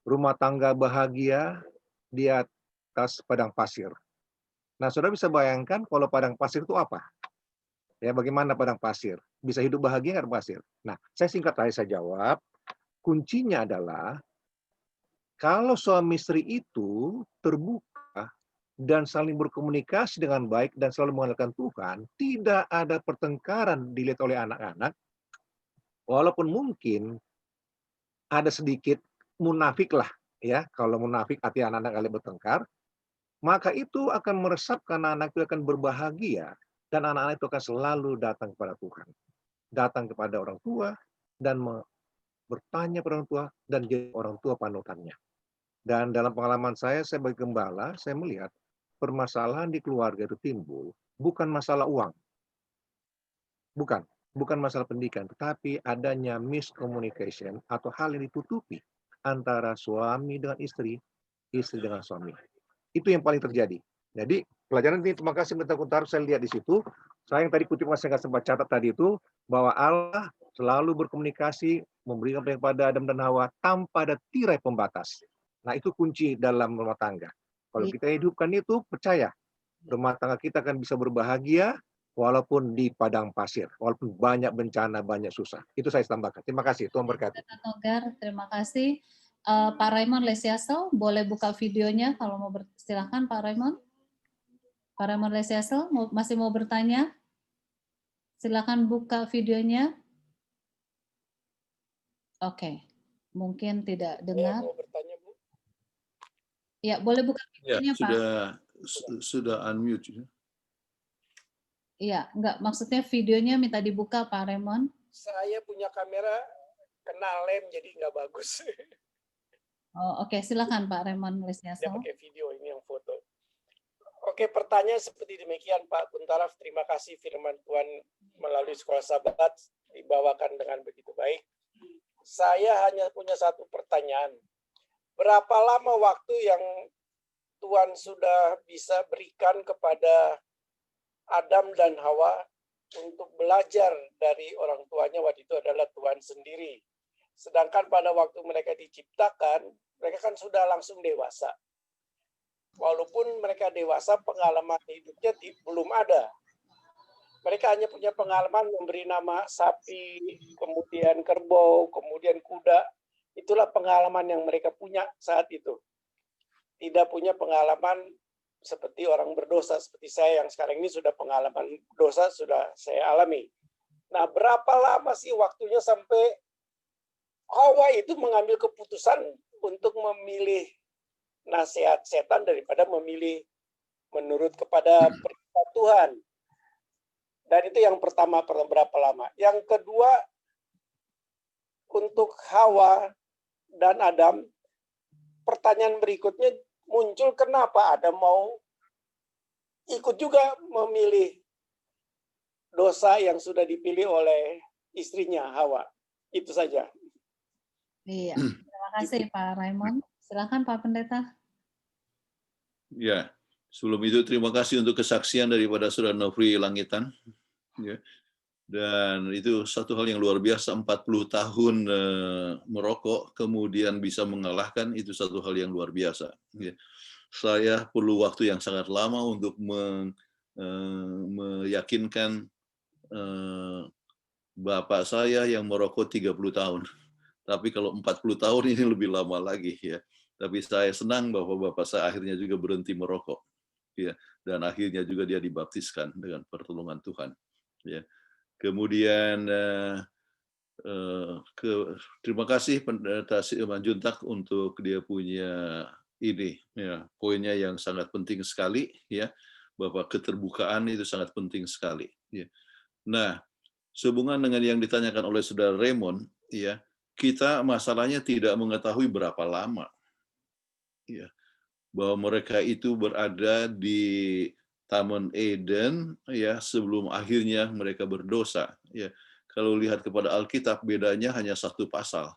Rumah Tangga Bahagia di Atas Padang Pasir. Nah, saudara bisa bayangkan kalau padang pasir itu apa? Ya, bagaimana padang pasir? Bisa hidup bahagia nggak pasir? Nah, singkat aja saya jawab, kuncinya adalah kalau suami istri itu terbuka dan saling berkomunikasi dengan baik dan selalu mengandalkan Tuhan, tidak ada pertengkaran dilihat oleh anak-anak, walaupun mungkin ada sedikit munafik lah, ya. Kalau munafik hati anak-anak kali bertengkar, maka itu akan meresapkan anak itu akan berbahagia dan anak-anak itu akan selalu datang kepada Tuhan, datang kepada orang tua dan bertanya pada orang tua dan jadi orang tua panutannya. Dan dalam pengalaman saya sebagai gembala, saya melihat permasalahan di keluarga itu timbul bukan masalah uang. Bukan masalah pendidikan, tetapi adanya miscommunication atau hal yang ditutupi antara suami dengan istri dengan suami. Itu yang paling terjadi. Jadi pelajaran ini, terima kasih Pendeta Kuntaro, saya lihat di situ. Saya yang tadi kutip, saya nggak sempat catat tadi itu, bahwa Allah selalu berkomunikasi, memberikan kepada Adam dan Hawa tanpa ada tirai pembatas. Nah, itu kunci dalam rumah tangga. Kalau kita hidupkan itu, percaya, rumah tangga kita akan bisa berbahagia, walaupun di padang pasir, walaupun banyak bencana, banyak susah. Itu saya tambahkan. Terima kasih, Tuhan berkati. Togar, terima kasih. Pak Raymond Lesiasel, boleh buka videonya kalau mau silakan Pak Raymond. Pak Raymond Lesiasel masih mau bertanya? Silakan buka videonya. Oke, mungkin tidak dengar. Mau bertanya, Bu? Ya, boleh buka videonya, ya, Pak. Sudah unmute. Iya, enggak, maksudnya videonya minta dibuka, Pak Raymond. Saya punya kamera kena lem, jadi nggak bagus. Oh, oke, silakan Pak Raymond Lesiasel. Dia pakai video, ini yang foto. Oke, pertanyaan seperti demikian, Pak Kuntaraf. Terima kasih firman Tuhan melalui Sekolah Sabat dibawakan dengan begitu baik. Saya hanya punya satu pertanyaan. Berapa lama waktu yang Tuhan sudah bisa berikan kepada Adam dan Hawa untuk belajar dari orang tuanya waktu itu adalah Tuhan sendiri. Sedangkan pada waktu mereka diciptakan, mereka kan sudah langsung dewasa. Walaupun mereka dewasa, pengalaman hidupnya belum ada. Mereka hanya punya pengalaman memberi nama sapi, kemudian kerbau, kemudian kuda. Itulah pengalaman yang mereka punya saat itu. Tidak punya pengalaman seperti orang berdosa, seperti saya yang sekarang ini sudah pengalaman dosa, sudah saya alami. Nah, berapa lama sih waktunya sampai Hawa itu mengambil keputusan untuk memilih nasihat setan daripada memilih menurut kepada perintah Tuhan? Dan itu yang pertama, berapa lama. Yang kedua, untuk Hawa dan Adam, pertanyaan berikutnya muncul, kenapa Adam mau ikut juga memilih dosa yang sudah dipilih oleh istrinya Hawa. Itu saja. Iya, terima kasih Pak Raymond. Silakan Pak Pendeta. Ya, sebelum itu terima kasih untuk kesaksian daripada Saudara Nofri Langitan. Ya. Dan itu satu hal yang luar biasa, 40 tahun merokok, kemudian bisa mengalahkan, itu satu hal yang luar biasa. Ya. Saya perlu waktu yang sangat lama untuk meyakinkan bapak saya yang merokok 30 tahun. Tapi kalau 40 tahun ini lebih lama lagi. Ya. Tapi saya senang bahwa bapak saya akhirnya juga berhenti merokok. Ya. Dan akhirnya juga dia dibaptiskan dengan pertolongan Tuhan. Ya. Kemudian terima kasih Pendeta Simanjuntak untuk dia punya ini ya, poinnya yang sangat penting sekali ya, bahwa keterbukaan itu sangat penting sekali ya. Nah, sehubungan dengan yang ditanyakan oleh Saudara Raymond ya, kita masalahnya tidak mengetahui berapa lama ya, bahwa mereka itu berada di Taman Eden ya sebelum akhirnya mereka berdosa ya. Kalau lihat kepada Alkitab bedanya hanya satu pasal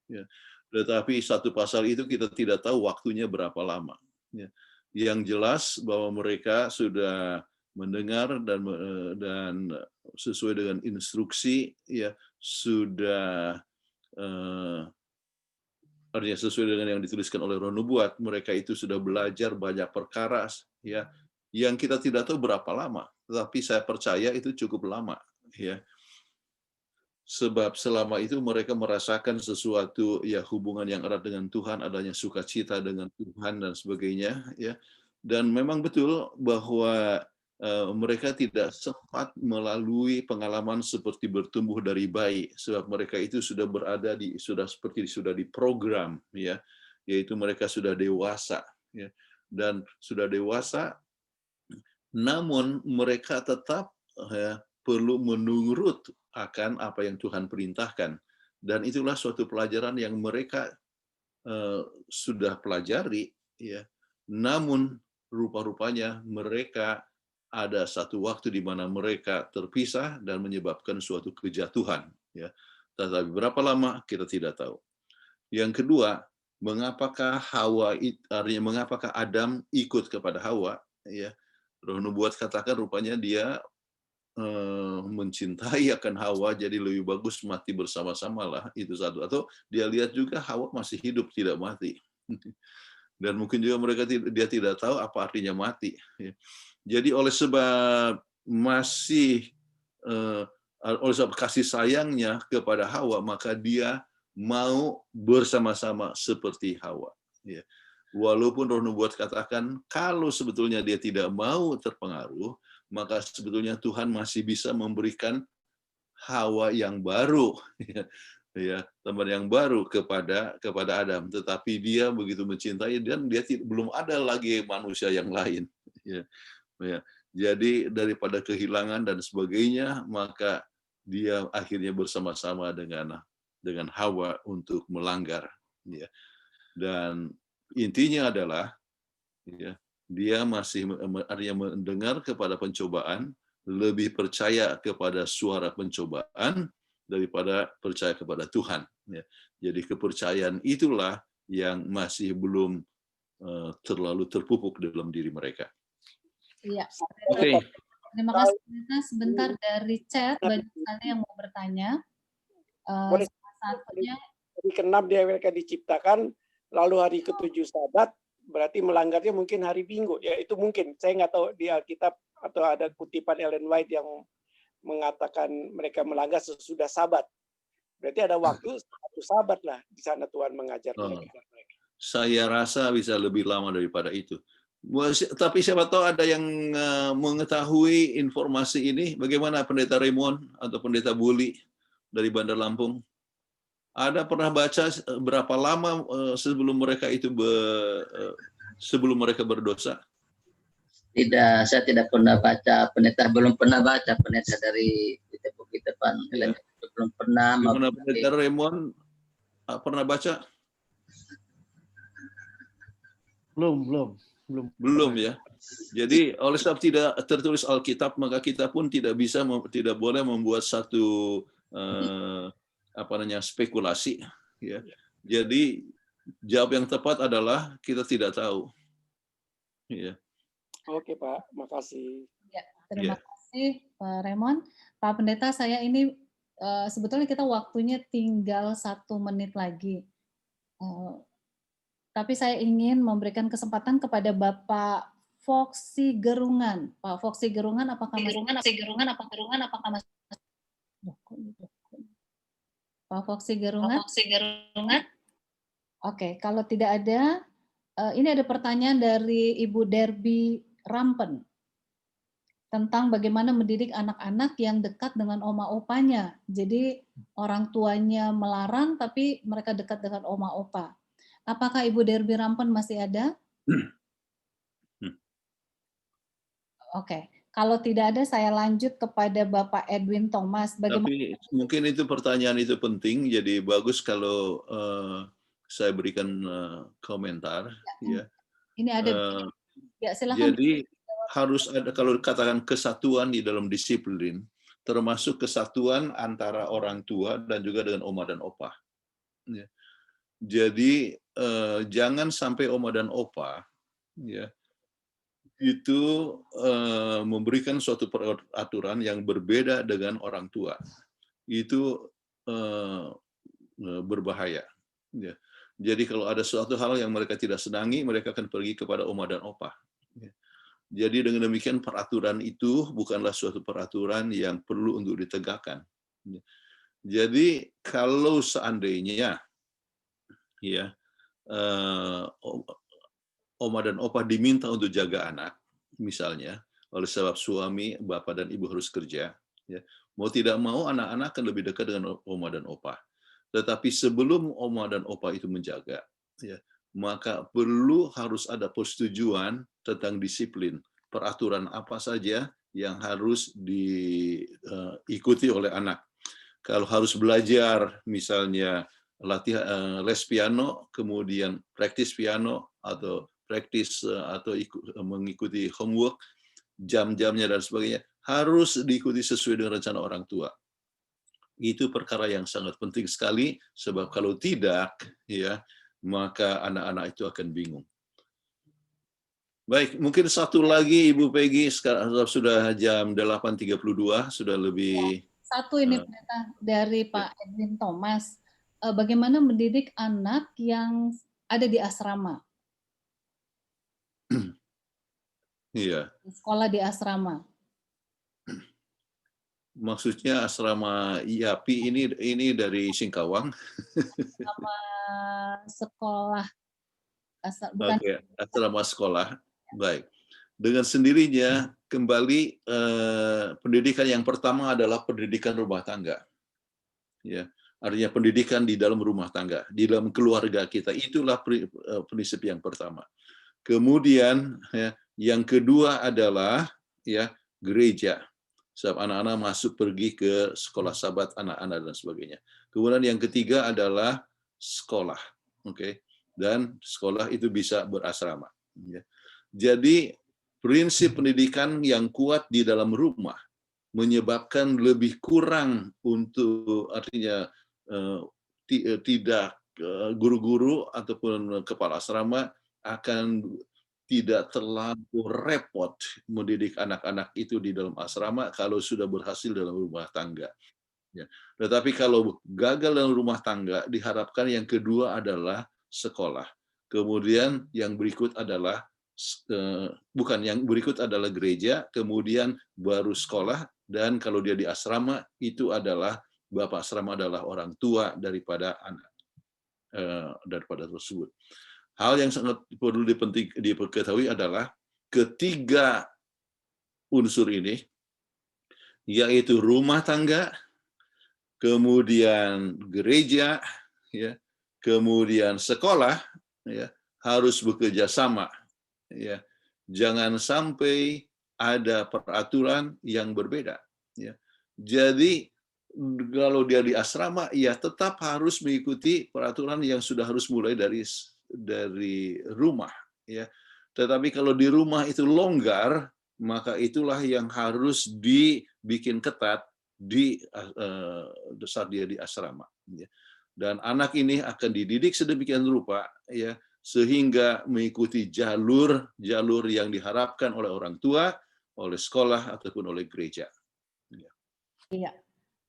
ya. Tetapi satu pasal itu kita tidak tahu waktunya berapa lama ya. Yang jelas bahwa mereka sudah mendengar dan sesuai dengan instruksi ya, sudah artinya sesuai dengan yang dituliskan oleh Roh Nubuat, mereka itu sudah belajar banyak perkara ya, yang kita tidak tahu berapa lama, tetapi saya percaya itu cukup lama ya. Sebab selama itu mereka merasakan sesuatu ya, hubungan yang erat dengan Tuhan, adanya sukacita dengan Tuhan dan sebagainya ya. Dan memang betul bahwa mereka tidak sempat melalui pengalaman seperti bertumbuh dari bayi, sebab mereka itu sudah berada sudah diprogram ya, yaitu mereka sudah dewasa ya. Dan sudah dewasa, namun mereka tetap perlu menurut akan apa yang Tuhan perintahkan. Dan itulah suatu pelajaran yang mereka sudah pelajari ya. Namun rupa-rupanya mereka ada satu waktu di mana mereka terpisah dan menyebabkan suatu kejatuhan. Ya. Tetapi berapa lama kita tidak tahu. Yang kedua, mengapakah mengapakah Adam ikut kepada Hawa? Ya, Roh Nubuat katakan rupanya dia mencintai akan Hawa, jadi lebih bagus mati bersama-sama lah, itu satu. Atau dia lihat juga Hawa masih hidup, tidak mati. Dan mungkin juga dia tidak tahu apa artinya mati. Jadi oleh sebab oleh sebab kasih sayangnya kepada Hawa, maka dia mau bersama-sama seperti Hawa. Walaupun Roh Nubuat katakan kalau sebetulnya dia tidak mau terpengaruh, maka sebetulnya Tuhan masih bisa memberikan Hawa yang baru, teman yang baru kepada Adam. Tetapi dia begitu mencintai dan dia belum ada lagi manusia yang lain. Jadi daripada kehilangan dan sebagainya, maka dia akhirnya bersama-sama dengan Hawa untuk melanggar. Dan intinya adalah dia masih mendengar kepada pencobaan, lebih percaya kepada suara pencobaan daripada percaya kepada Tuhan. Jadi kepercayaan itulah yang masih belum terlalu terpupuk dalam diri mereka. Iya. Oke. Terima kasih. Sebentar dari chat banyak sekali yang mau bertanya. Boleh. Satunya Hari ke-6 dia mereka diciptakan, lalu hari ke-7 Sabat, berarti melanggarnya mungkin hari Minggu. Ya itu mungkin. Saya nggak tahu di Alkitab atau ada kutipan Ellen White yang mengatakan mereka melanggar sesudah Sabat. Berarti ada waktu satu Sabat lah di sana Tuhan mengajar mereka. Saya rasa bisa lebih lama daripada itu. Tapi siapa tahu ada yang mengetahui informasi ini. Bagaimana Pendeta Raymond atau Pendeta Buli dari Bandar Lampung? Ada pernah baca berapa lama sebelum mereka berdosa? Tidak, saya tidak pernah baca. Pendeta belum pernah baca, pendeta dari kitab-kitaban. Ya. Belum pernah. Pendeta Raymond pernah baca? Belum ya. Jadi oleh sebab tidak tertulis Alkitab, maka kita pun tidak boleh membuat satu spekulasi. Ya. Jadi jawab yang tepat adalah kita tidak tahu. Ya. Oke Pak, makasih. Ya, terima kasih Pak Raymond. Pak Pendeta, saya ini sebetulnya kita waktunya tinggal 1 menit lagi. Tapi saya ingin memberikan kesempatan kepada Bapak Foxy Gerungan. Pak Foxy Gerungan, apakah masih? Pak Foxy Gerungan? Oke, kalau tidak ada, ini ada pertanyaan dari Ibu Derby Rampen tentang bagaimana mendidik anak-anak yang dekat dengan oma opanya. Jadi orang tuanya melarang, tapi mereka dekat dengan oma opa. Apakah Ibu Derby Rampen masih ada? Oke. Kalau tidak ada, saya lanjut kepada Bapak Edwin Thomas. Bagaimana? Tapi mungkin itu pertanyaan itu penting, jadi bagus kalau saya berikan komentar. Ya. Ini ada. Ya, silakan. Jadi harus ada, kalau dikatakan kesatuan di dalam disiplin, termasuk kesatuan antara orang tua dan juga dengan oma dan opa. Ya. Jadi jangan sampai oma dan opa ya itu memberikan suatu peraturan yang berbeda dengan orang tua. Itu berbahaya. Ya. Jadi kalau ada suatu hal yang mereka tidak senangi, mereka akan pergi kepada oma dan opa. Ya. Jadi dengan demikian peraturan itu bukanlah suatu peraturan yang perlu untuk ditegakkan. Ya. Jadi kalau seandainya ya oma dan opa diminta untuk jaga anak, misalnya, oleh sebab suami, bapak, dan ibu harus kerja, ya, mau tidak mau anak-anak akan lebih dekat dengan oma dan opa. Tetapi sebelum oma dan opa itu menjaga, ya, maka harus ada persetujuan tentang disiplin, peraturan apa saja yang harus diikuti oleh anak. Kalau harus belajar, misalnya les piano, kemudian praktis piano atau mengikuti homework, jam-jamnya dan sebagainya harus diikuti sesuai dengan rencana orang tua. Itu perkara yang sangat penting sekali, sebab kalau tidak, ya, maka anak-anak itu akan bingung. Baik, mungkin satu lagi Ibu Peggy, sekarang sudah jam 8.32, sudah lebih. Satu ini Pendeta dari Pak Edwin Thomas, bagaimana mendidik anak yang ada di asrama? Iya. Sekolah di asrama. Maksudnya asrama IAPI ini dari Singkawang. Sama sekolah, bukan. Oke, asrama sekolah. Baik. Dengan sendirinya kembali pendidikan yang pertama adalah pendidikan rumah tangga. Ya, artinya pendidikan di dalam rumah tangga, di dalam keluarga kita. Itulah prinsip yang pertama. Kemudian ya, yang kedua adalah ya gereja. Sebab anak-anak masuk pergi ke sekolah sahabat anak-anak dan sebagainya. Kemudian yang ketiga adalah sekolah, oke? Dan sekolah itu bisa berasrama. Ya. Jadi prinsip pendidikan yang kuat di dalam rumah menyebabkan lebih kurang untuk artinya tidak guru-guru ataupun kepala asrama akan tidak terlalu repot mendidik anak-anak itu di dalam asrama kalau sudah berhasil dalam rumah tangga. Ya. Tetapi kalau gagal dalam rumah tangga, diharapkan yang kedua adalah sekolah. Kemudian yang berikut adalah gereja, kemudian baru sekolah, dan kalau dia di asrama itu adalah bapak asrama adalah orang tua daripada anak daripada tersebut. Hal yang sangat perlu diketahui adalah ketiga unsur ini, yaitu rumah tangga, kemudian gereja, ya, kemudian sekolah, ya, harus bekerja sama. Ya, jangan sampai ada peraturan yang berbeda. Ya. Jadi kalau dia di asrama, ya tetap harus mengikuti peraturan yang sudah harus mulai dari rumah, ya. Tetapi kalau di rumah itu longgar, maka itulah yang harus dibikin ketat di saat dia di asrama. Ya. Dan anak ini akan dididik sedemikian rupa, ya, sehingga mengikuti jalur yang diharapkan oleh orang tua, oleh sekolah ataupun oleh gereja. Ya. Iya,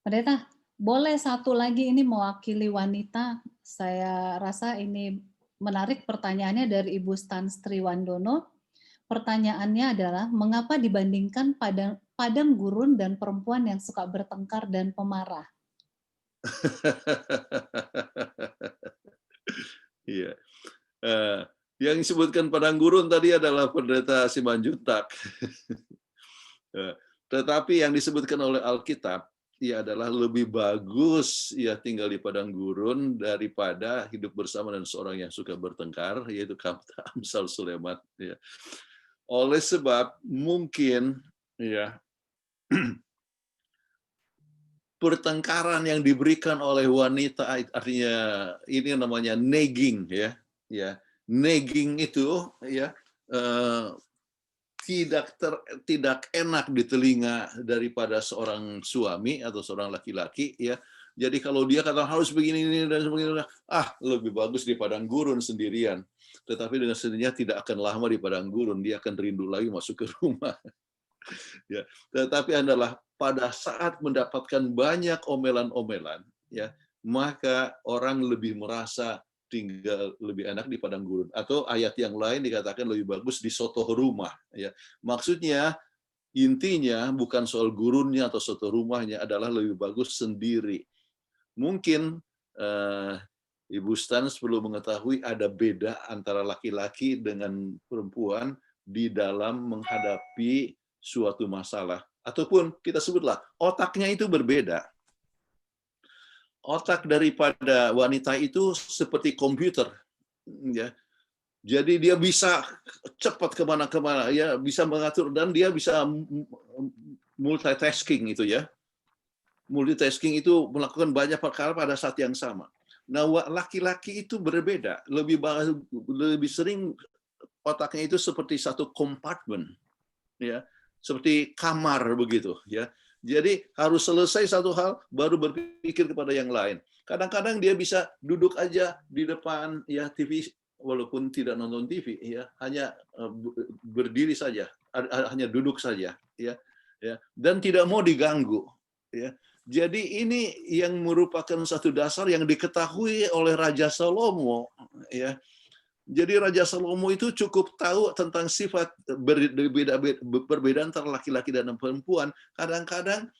Pendeta, boleh satu lagi ini mewakili wanita. Saya rasa ini menarik pertanyaannya dari Ibu Stan Striwandono. Pertanyaannya adalah, mengapa dibandingkan padang gurun dan perempuan yang suka bertengkar dan pemarah? Iya. Yang disebutkan padang gurun tadi adalah Pendeta Simanjuntak. Tetapi yang disebutkan oleh Alkitab, ia adalah lebih bagus ia tinggal di padang gurun daripada hidup bersama dengan seorang yang suka bertengkar, yaitu Amsal Sulaiman. Ya. Oleh sebab mungkin ya pertengkaran yang diberikan oleh wanita, artinya ini namanya nagging, ya. Nagging itu ya tidak enak di telinga daripada seorang suami atau seorang laki-laki, ya. Jadi kalau dia kata harus begini dan sebagainya, lebih bagus di padang gurun sendirian. Tetapi dengan sendirinya tidak akan lama di padang gurun, dia akan rindu lagi masuk ke rumah. Ya. Tetapi adalah pada saat mendapatkan banyak omelan-omelan, ya, maka orang lebih merasa tinggal lebih enak di padang gurun. Atau ayat yang lain dikatakan lebih bagus di soto rumah. Ya. Maksudnya intinya bukan soal gurunnya atau soto rumahnya, adalah lebih bagus sendiri. Mungkin Ibu Stan perlu mengetahui ada beda antara laki-laki dengan perempuan di dalam menghadapi suatu masalah. Ataupun kita sebutlah otaknya itu berbeda. Otak daripada wanita itu seperti komputer, ya. Jadi dia bisa cepat kemana-kemana, ya, bisa mengatur, dan dia bisa multitasking itu, ya. Multitasking itu melakukan banyak perkara pada saat yang sama. Nah, laki-laki itu berbeda, lebih sering otaknya itu seperti satu kompartemen, ya. seperti kamar begitu ya. Jadi harus selesai satu hal baru berpikir kepada yang lain. Kadang-kadang dia bisa duduk aja di depan ya TV walaupun tidak nonton TV ya, hanya berdiri saja, hanya duduk saja ya. Ya, dan tidak mau diganggu ya. Jadi ini yang merupakan satu dasar yang diketahui oleh Raja Salomo ya. Jadi Raja Salomo itu cukup tahu tentang sifat perbedaan antara laki-laki dan perempuan. Kadang-kadang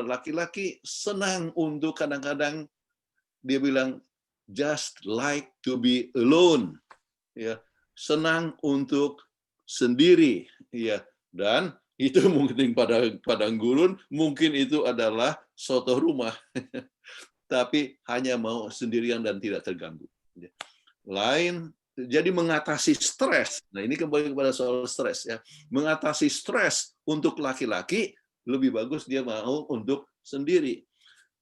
laki-laki senang untuk kadang-kadang dia bilang just like to be alone, ya, senang untuk sendiri, ya, dan itu mungkin pada padang gurun mungkin itu adalah soto rumah, tapi hanya mau sendirian dan tidak terganggu. Jadi mengatasi stres. Nah, ini kembali kepada soal stres ya. Mengatasi stres untuk laki-laki lebih bagus dia mau untuk sendiri.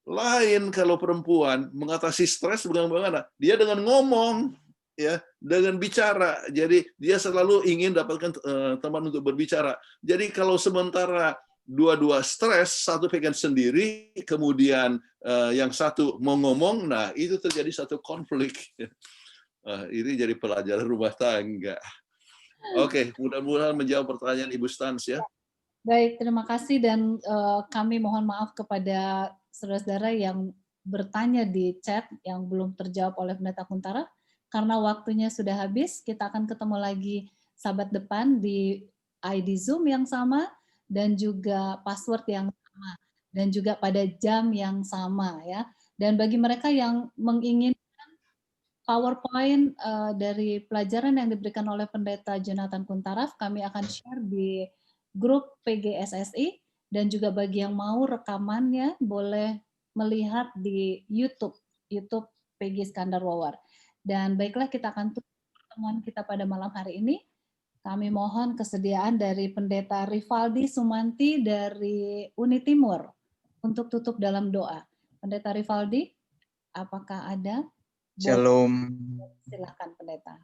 Lain kalau perempuan mengatasi stres bagaimana? Dia dengan ngomong ya, dengan bicara. Jadi dia selalu ingin dapatkan teman untuk berbicara. Jadi kalau sementara dua-dua stres, satu pegang sendiri, kemudian yang satu mau ngomong, nah itu terjadi satu konflik. Ini jadi pelajaran rumah tangga. Oke, mudah-mudahan menjawab pertanyaan Ibu Stans ya. Baik, terima kasih dan kami mohon maaf kepada saudara-saudara yang bertanya di chat yang belum terjawab oleh Pendeta Kuntara. Karena waktunya sudah habis, kita akan ketemu lagi Sabat depan di ID Zoom yang sama dan juga password yang sama dan juga pada jam yang sama ya. Dan bagi mereka yang menginginkan PowerPoint dari pelajaran yang diberikan oleh Pendeta Jonathan Kuntaraf, kami akan share di grup PGSSI, dan juga bagi yang mau rekamannya boleh melihat di YouTube PG Iskandar Wawar. Dan baiklah, kita akan tutup pertemuan kita pada malam hari ini. Kami mohon kesediaan dari Pendeta Rivaldi Sumanti dari Uni Timur untuk tutup dalam doa. Pendeta Rivaldi, apakah ada? Shalom. Silakan Pendeta.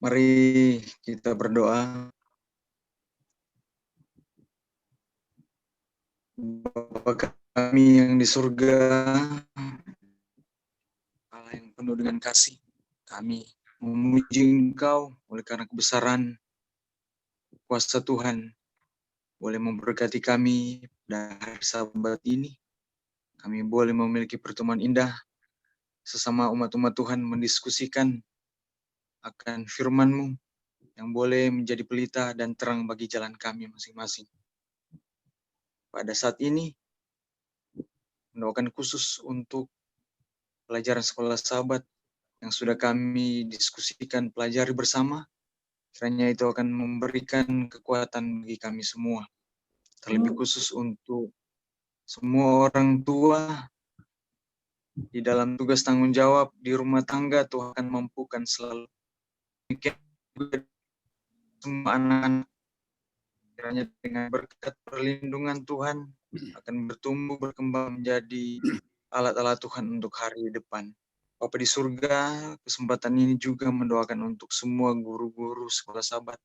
Mari kita berdoa. Bapa kami yang di surga, Allah yang penuh dengan kasih, kami memuji Engkau oleh karena kebesaran kuasa Tuhan boleh memberkati kami pada hari Sabat ini. Kami boleh memiliki pertemuan indah sesama umat-umat Tuhan mendiskusikan akan firman-Mu yang boleh menjadi pelita dan terang bagi jalan kami masing-masing. Pada saat ini, mendoakan khusus untuk pelajaran sekolah Sabat yang sudah kami diskusikan pelajari bersama, kiranya itu akan memberikan kekuatan bagi kami semua. Terlebih khusus untuk semua orang tua di dalam tugas tanggung jawab di rumah tangga, Tuhan akan mampukan selalu. Semua anak-anak kiranya dengan berkat perlindungan Tuhan akan bertumbuh berkembang menjadi alat-alat Tuhan untuk hari depan. Bapa di surga, kesempatan ini juga mendoakan untuk semua guru-guru sekolah Sabat,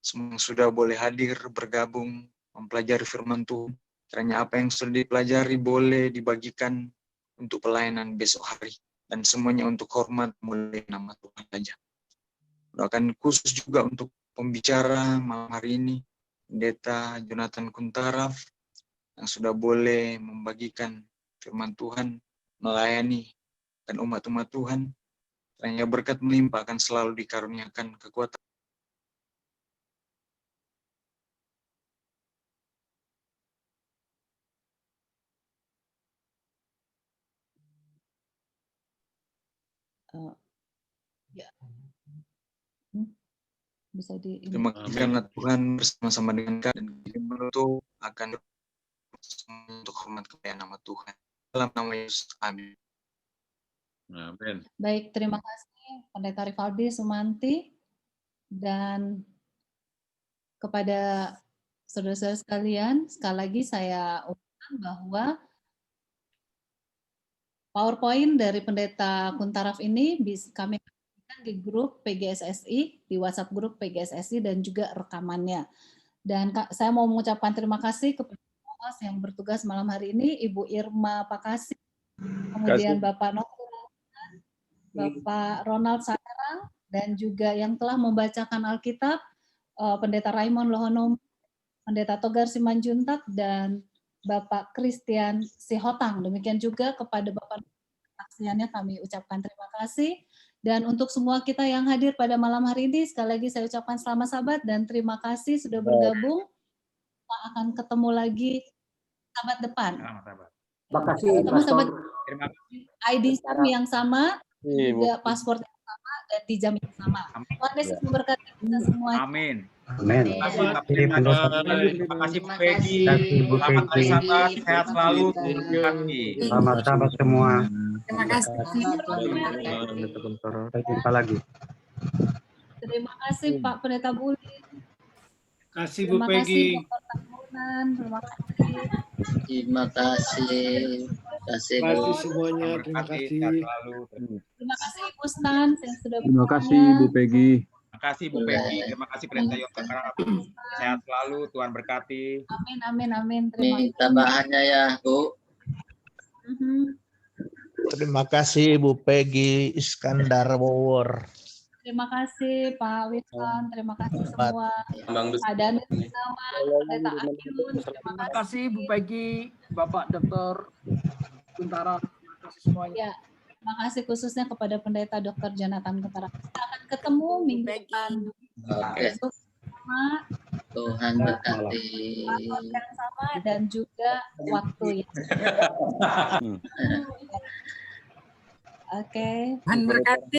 semua yang sudah boleh hadir bergabung mempelajari firman Tuhan. Kiranya apa yang sudah dipelajari boleh dibagikan untuk pelayanan besok hari, dan semuanya untuk hormat mulai nama Tuhan saja. Doakan khusus juga untuk pembicara malam hari ini, Pendeta Jonathan Kuntaraf, yang sudah boleh membagikan firman Tuhan, melayani dan umat-umat Tuhan. Kiranya berkat melimpah akan selalu dikaruniakan kekuatan. Ya. Bisa di Terima kasih karena Tuhan bersama-sama dengan kami, dan kita menutup akan untuk hormat kepada nama Tuhan. Dalam nama Yesus, amin. Amin. Baik, terima kasih Pendeta Rivaldi Sumanti, dan kepada saudara-saudara sekalian, sekali lagi saya ucapkan bahwa PowerPoint dari Pendeta Kuntaraf ini kami di grup PGSSI, di WhatsApp grup PGSSI dan juga rekamannya. Dan saya mau mengucapkan terima kasih kepada host yang bertugas malam hari ini, Ibu Irma Pakasi, kemudian Bapak Novel, Bapak Ronald Saerang, dan juga yang telah membacakan Alkitab, Pendeta Raymond Lohonom, Pendeta Togar Simanjuntak, dan Bapak Christian Sihotang. Demikian juga kepada Bapak saksiannya kami ucapkan terima kasih. Dan untuk semua kita yang hadir pada malam hari ini, sekali lagi saya ucapkan selamat sahabat dan terima kasih sudah bergabung. Kita akan ketemu lagi sahabat depan. Terima kasih, Ketemu sahabat Terima kasih. ID SIM yang sama, juga paspor yang sama, dan di jam yang sama. Tuhan Yesus memberkati kita semua. Amin. Amin. Terima kasih Bu Peggy. Selamat hari Sabat, sehat selalu. Selamat sahabat semua. Terima kasih. Sampai jumpa lagi. Terima kasih Pak Pendeta Buli. Terima kasih Bu Peggy. Dr. Tamunan. Terima kasih. Terima kasih. Terima kasih semuanya. Terima kasih. Terima kasih Ibu Stan yang sudah Terima kasih Bu Peggy. Terima kasih Bu Peggy. Terima kasih Pendeta Yonton. Sehat selalu. Tuhan berkati. Amin, amin, amin. Terima Ini tambahannya ya, Bu. Terima kasih Bu Peggy Iskandar Wawor. Terima kasih Pak Wisman, terima kasih semua. Pak Daniel Gunawan, Pendeta Ayun, Terima kasih Bu Peggy, Bapak Dr. Kuntara, terima kasih semuanya. Ya, terima kasih khususnya kepada Pendeta Dr. Jonathan Kuntara. Kita akan ketemu minggu depan. Oke. Sama, Tuhan berkati. waktu yang sama dan juga waktu yang sama. Oke. Tuhan berkati.